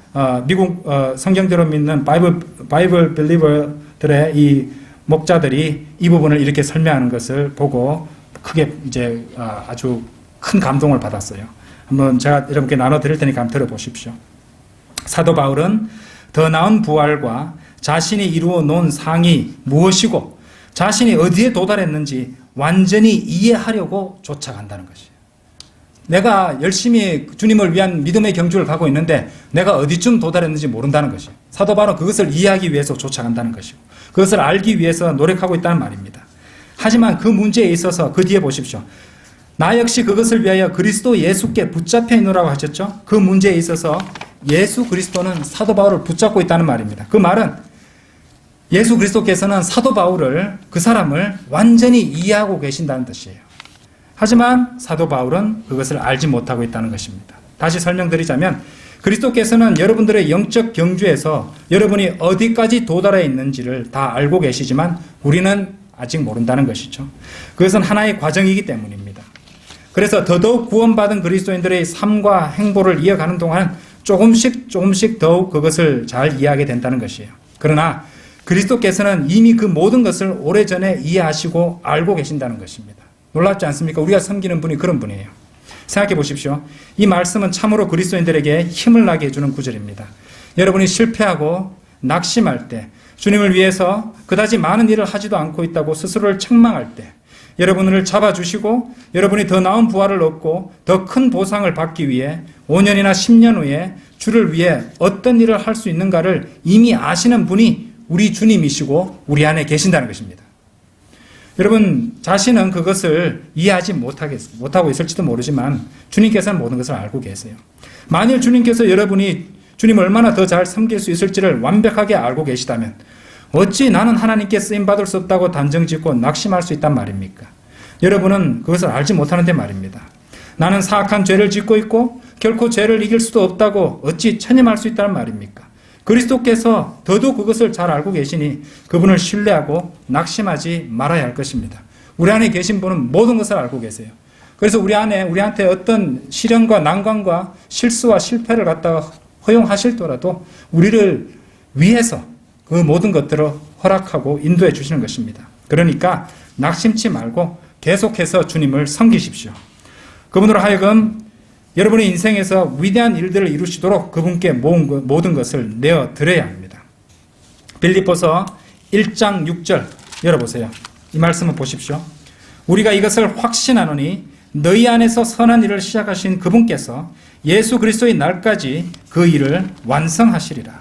미국 성경대로 믿는 바이블 빌리버들의 이 목자들이 이 부분을 이렇게 설명하는 것을 보고 크게 이제 아주 큰 감동을 받았어요. 한번 제가 여러분께 나눠드릴 테니까 한번 들어보십시오. 사도 바울은 더 나은 부활과 자신이 이루어 놓은 상이 무엇이고 자신이 어디에 도달했는지 완전히 이해하려고 쫓아간다는 것이에요. 내가 열심히 주님을 위한 믿음의 경주를 가고 있는데 내가 어디쯤 도달했는지 모른다는 것이에요. 사도 바울은 그것을 이해하기 위해서 쫓아간다는 것이고 그것을 알기 위해서 노력하고 있다는 말입니다. 하지만 그 문제에 있어서 그 뒤에 보십시오. 나 역시 그것을 위하여 그리스도 예수께 붙잡혀 있노라고 하셨죠. 그 문제에 있어서 예수 그리스도는 사도 바울을 붙잡고 있다는 말입니다. 그 말은 예수 그리스도께서는 사도 바울을, 그 사람을 완전히 이해하고 계신다는 뜻이에요. 하지만 사도 바울은 그것을 알지 못하고 있다는 것입니다. 다시 설명드리자면 그리스도께서는 여러분들의 영적 경주에서 여러분이 어디까지 도달해 있는지를 다 알고 계시지만 우리는 아직 모른다는 것이죠. 그것은 하나의 과정이기 때문입니다. 그래서 더더욱 구원받은 그리스도인들의 삶과 행보를 이어가는 동안 조금씩 더욱 그것을 잘 이해하게 된다는 것이에요. 그러나 그리스도께서는 이미 그 모든 것을 오래전에 이해하시고 알고 계신다는 것입니다. 놀랍지 않습니까? 우리가 섬기는 분이 그런 분이에요. 생각해 보십시오. 이 말씀은 참으로 그리스도인들에게 힘을 나게 해주는 구절입니다. 여러분이 실패하고 낙심할 때, 주님을 위해서 그다지 많은 일을 하지도 않고 있다고 스스로를 책망할 때, 여러분을 잡아주시고 여러분이 더 나은 부활을 얻고 더 큰 보상을 받기 위해 5년이나 10년 후에 주를 위해 어떤 일을 할 수 있는가를 이미 아시는 분이 우리 주님이시고 우리 안에 계신다는 것입니다. 여러분 자신은 그것을 이해하지 못하고 있을지도 모르지만 주님께서는 모든 것을 알고 계세요. 만일 주님께서 여러분이 주님을 얼마나 더 잘 섬길 수 있을지를 완벽하게 알고 계시다면 어찌 나는 하나님께 쓰임받을 수 없다고 단정짓고 낙심할 수 있단 말입니까? 여러분은 그것을 알지 못하는데 말입니다. 나는 사악한 죄를 짓고 있고 결코 죄를 이길 수도 없다고 어찌 체념할 수 있다는 말입니까? 그리스도께서 더더욱 그것을 잘 알고 계시니 그분을 신뢰하고 낙심하지 말아야 할 것입니다. 우리 안에 계신 분은 모든 것을 알고 계세요. 그래서 우리한테 어떤 시련과 난관과 실수와 실패를 갖다가 허용하실더라도 우리를 위해서 그 모든 것들을 허락하고 인도해 주시는 것입니다. 그러니까 낙심치 말고 계속해서 주님을 섬기십시오. 그분으로 하여금 여러분의 인생에서 위대한 일들을 이루시도록 그분께 모든 것을 내어드려야 합니다. 빌립보서 1장 6절 열어보세요. 이 말씀을 보십시오. 우리가 이것을 확신하노니 너희 안에서 선한 일을 시작하신 그분께서 예수 그리스도의 날까지 그 일을 완성하시리라.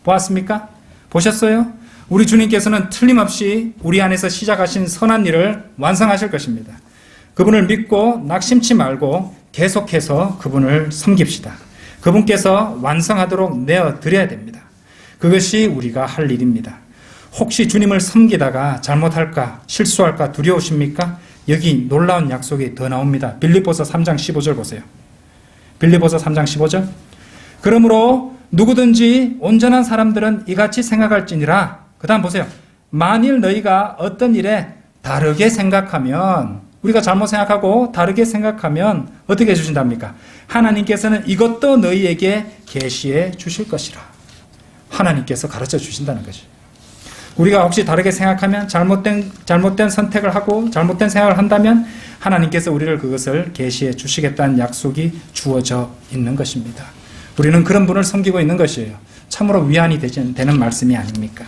보았습니까? 보셨어요? 우리 주님께서는 틀림없이 우리 안에서 시작하신 선한 일을 완성하실 것입니다. 그분을 믿고 낙심치 말고 계속해서 그분을 섬깁시다. 그분께서 완성하도록 내어드려야 됩니다. 그것이 우리가 할 일입니다. 혹시 주님을 섬기다가 잘못할까, 실수할까 두려우십니까? 여기 놀라운 약속이 더 나옵니다. 빌립보서 3장 15절 보세요. 빌립보서 3장 15절. 그러므로 누구든지 온전한 사람들은 이같이 생각할지니라. 그 다음 보세요. 만일 너희가 어떤 일에 다르게 생각하면, 우리가 잘못 생각하고 다르게 생각하면 어떻게 해주신답니까? 하나님께서는 이것도 너희에게 계시해 주실 것이라. 하나님께서 가르쳐 주신다는 것이. 우리가 혹시 다르게 생각하면, 잘못된 선택을 하고 잘못된 생각을 한다면 하나님께서 우리를 그것을 계시해 주시겠다는 약속이 주어져 있는 것입니다. 우리는 그런 분을 섬기고 있는 것이에요. 참으로 위안이 되는 말씀이 아닙니까?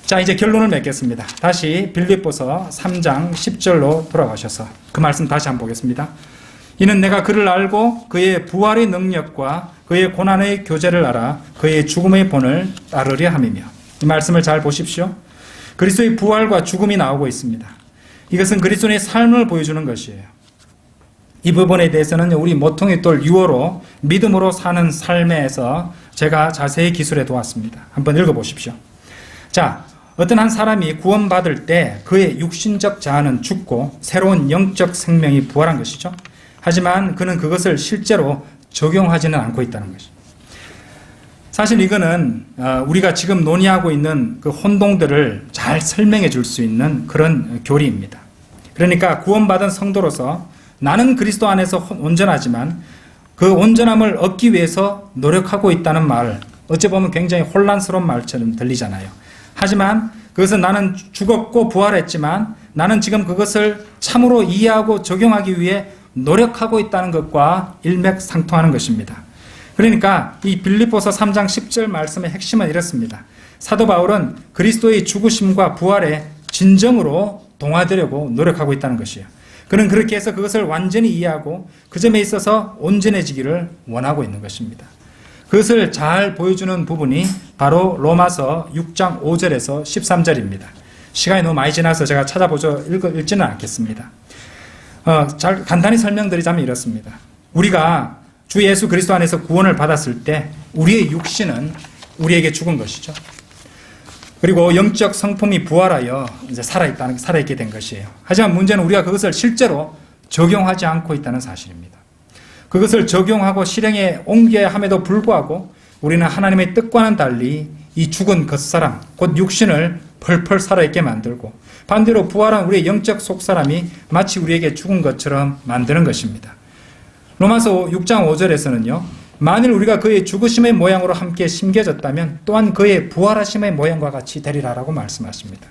자, 이제 결론을 맺겠습니다. 다시 빌립보서 3장 10절로 돌아가셔서 그 말씀 다시 한번 보겠습니다. 이는 내가 그를 알고 그의 부활의 능력과 그의 고난의 교제를 알아 그의 죽음의 본을 따르려 함이며. 이 말씀을 잘 보십시오. 그리스도의 부활과 죽음이 나오고 있습니다. 이것은 그리스도의 삶을 보여주는 것이에요. 이 부분에 대해서는 우리 모퉁이 돌 6호로 믿음으로 사는 삶에서 제가 자세히 기술해 두었습니다. 한번 읽어보십시오. 자, 어떤 한 사람이 구원받을 때 그의 육신적 자아는 죽고 새로운 영적 생명이 부활한 것이죠. 하지만 그는 그것을 실제로 적용하지는 않고 있다는 것이죠. 사실 이거는 우리가 지금 논의하고 있는 그 혼동들을 잘 설명해 줄 수 있는 그런 교리입니다. 그러니까 구원받은 성도로서 나는 그리스도 안에서 온전하지만 그 온전함을 얻기 위해서 노력하고 있다는 말, 어찌 보면 굉장히 혼란스러운 말처럼 들리잖아요. 하지만 그것은 나는 죽었고 부활했지만 나는 지금 그것을 참으로 이해하고 적용하기 위해 노력하고 있다는 것과 일맥상통하는 것입니다. 그러니까 이 빌립보서 3장 10절 말씀의 핵심은 이렇습니다. 사도 바울은 그리스도의 죽으심과 부활에 진정으로 동화되려고 노력하고 있다는 것이에요. 그는 그렇게 해서 그것을 완전히 이해하고 그 점에 있어서 온전해지기를 원하고 있는 것입니다. 그것을 잘 보여주는 부분이 바로 로마서 6장 5절에서 13절입니다. 시간이 너무 많이 지나서 제가 찾아보죠. 읽지는 않겠습니다. 간단히 설명드리자면 이렇습니다. 우리가 주 예수 그리스도 안에서 구원을 받았을 때 우리의 육신은 우리에게 죽은 것이죠. 그리고 영적 성품이 부활하여 이제 살아있게 된 것이에요. 하지만 문제는 우리가 그것을 실제로 적용하지 않고 있다는 사실입니다. 그것을 적용하고 실행에 옮겨야 함에도 불구하고 우리는 하나님의 뜻과는 달리 이 죽은 겉사람, 곧 육신을 펄펄 살아있게 만들고 반대로 부활한 우리의 영적 속사람이 마치 우리에게 죽은 것처럼 만드는 것입니다. 로마서 6장 5절에서는요. 만일 우리가 그의 죽으심의 모양으로 함께 심겨졌다면 또한 그의 부활하심의 모양과 같이 되리라라고 말씀하십니다.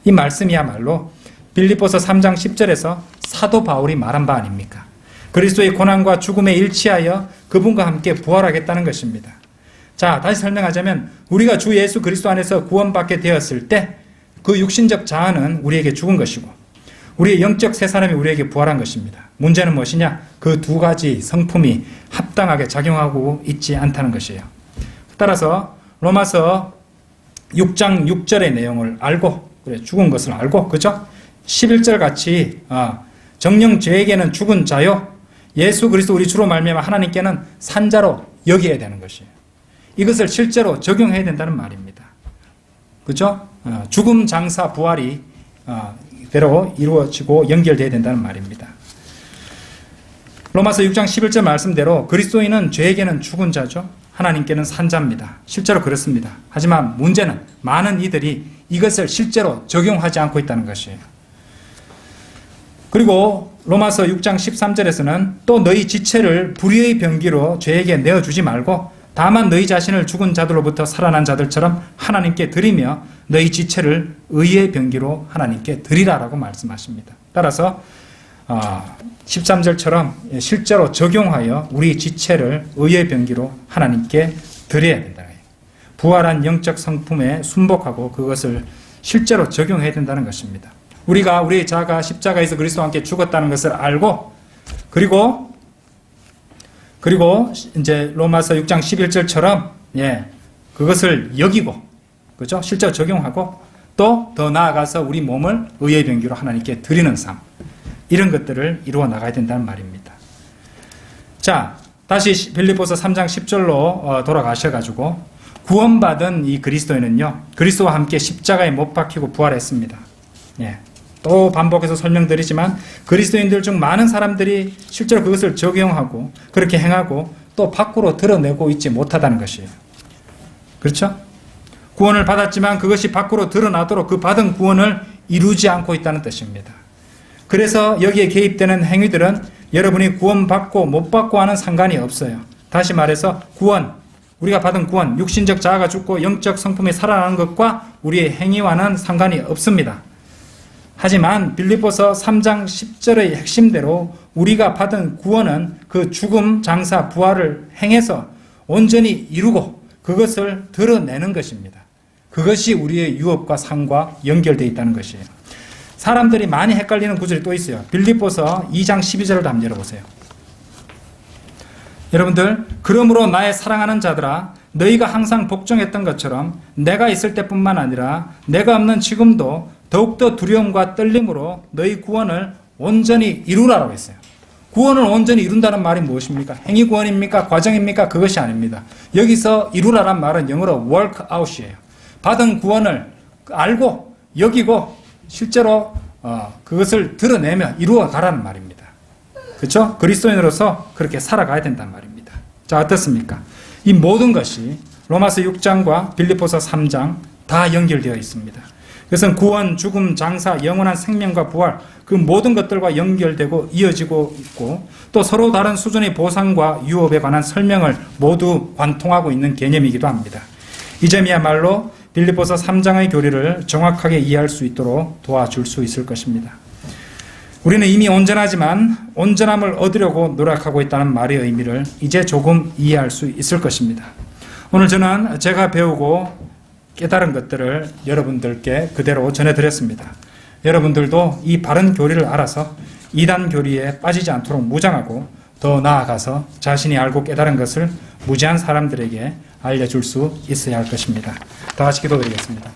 이 말씀이야말로 빌립보서 3장 10절에서 사도 바울이 말한 바 아닙니까? 그리스도의 고난과 죽음에 일치하여 그분과 함께 부활하겠다는 것입니다. 자, 다시 설명하자면 우리가 주 예수 그리스도 안에서 구원받게 되었을 때 그 육신적 자아는 우리에게 죽은 것이고 우리의 영적 새 사람이 우리에게 부활한 것입니다. 문제는 무엇이냐? 그 두 가지 성품이 합당하게 작용하고 있지 않다는 것이에요. 따라서 로마서 6장 6절의 내용을 알고 그래 죽은 것을 알고 그죠? 11절 같이 정녕 죄에게는 죽은 자요 예수 그리스도 우리 주로 말미암아 하나님께는 산 자로 여겨야 되는 것이에요. 이것을 실제로 적용해야 된다는 말입니다. 그죠? 죽음 장사 부활이 대로 이루어지고 연결되어야 된다는 말입니다. 로마서 6장 11절 말씀대로 그리스도인은 죄에게는 죽은 자죠. 하나님께는 산 자입니다. 실제로 그렇습니다. 하지만 문제는 많은 이들이 이것을 실제로 적용하지 않고 있다는 것이에요. 그리고 로마서 6장 13절에서는 또 너희 지체를 불의의 병기로 죄에게 내어주지 말고 다만 너희 자신을 죽은 자들로부터 살아난 자들처럼 하나님께 드리며 너희 지체를 의의 병기로 하나님께 드리라라고 말씀하십니다. 따라서 13절처럼 실제로 적용하여 우리 지체를 의의 병기로 하나님께 드려야 된다. 부활한 영적 성품에 순복하고 그것을 실제로 적용해야 된다는 것입니다. 우리가 우리의 자가 십자가에서 그리스도와 함께 죽었다는 것을 알고 그리고 그리고 이제 로마서 6장 11절처럼 그것을 여기고, 그죠? 실제로 적용하고, 또 더 나아가서 우리 몸을 의의 병기로 하나님께 드리는 삶, 이런 것들을 이루어 나가야 된다는 말입니다. 자, 다시 빌립보서 3장 10절로 돌아가셔가지고 구원받은 이 그리스도인은요, 그리스도와 함께 십자가에 못 박히고 부활했습니다. 또 반복해서 설명드리지만 그리스도인들 중 많은 사람들이 실제로 그것을 적용하고 그렇게 행하고 또 밖으로 드러내고 있지 못하다는 것이에요. 그렇죠? 구원을 받았지만 그것이 밖으로 드러나도록 그 받은 구원을 이루지 않고 있다는 뜻입니다. 그래서 여기에 개입되는 행위들은 여러분이 구원받고 못 받고 하는 상관이 없어요. 다시 말해서 구원, 우리가 받은 구원, 육신적 자아가 죽고 영적 성품이 살아나는 것과 우리의 행위와는 상관이 없습니다. 하지만 빌립보서 3장 10절의 핵심대로 우리가 받은 구원은 그 죽음, 장사, 부활을 행해서 온전히 이루고 그것을 드러내는 것입니다. 그것이 우리의 유업과 상과 연결되어 있다는 것이에요. 사람들이 많이 헷갈리는 구절이 또 있어요. 빌립보서 2장 12절을 한번 열어보세요. 여러분들, 그러므로 나의 사랑하는 자들아, 너희가 항상 복종했던 것처럼 내가 있을 때뿐만 아니라 내가 없는 지금도 더욱더 두려움과 떨림으로 너희 구원을 온전히 이루라고 했어요. 구원을 온전히 이룬다는 말이 무엇입니까? 행위 구원입니까? 과정입니까? 그것이 아닙니다. 여기서 이루라란 말은 영어로 work out이에요. 받은 구원을 알고 여기고 실제로 그것을 드러내며 이루어 가라는 말입니다. 그렇죠? 그리스도인으로서 그렇게 살아가야 된단 말입니다. 자, 어떻습니까? 이 모든 것이 로마서 6장과 빌립보서 3장 다 연결되어 있습니다. 그것은 구원, 죽음, 장사, 영원한 생명과 부활, 그 모든 것들과 연결되고 이어지고 있고 또 서로 다른 수준의 보상과 유업에 관한 설명을 모두 관통하고 있는 개념이기도 합니다. 이 점이야말로 빌립보서 3장의 교리를 정확하게 이해할 수 있도록 도와줄 수 있을 것입니다. 우리는 이미 온전하지만 온전함을 얻으려고 노력하고 있다는 말의 의미를 이제 조금 이해할 수 있을 것입니다. 오늘 저는 제가 배우고 깨달은 것들을 여러분들께 그대로 전해드렸습니다. 여러분들도 이 바른 교리를 알아서 이단 교리에 빠지지 않도록 무장하고 더 나아가서 자신이 알고 깨달은 것을 무지한 사람들에게 알려줄 수 있어야 할 것입니다. 다 같이 기도드리겠습니다.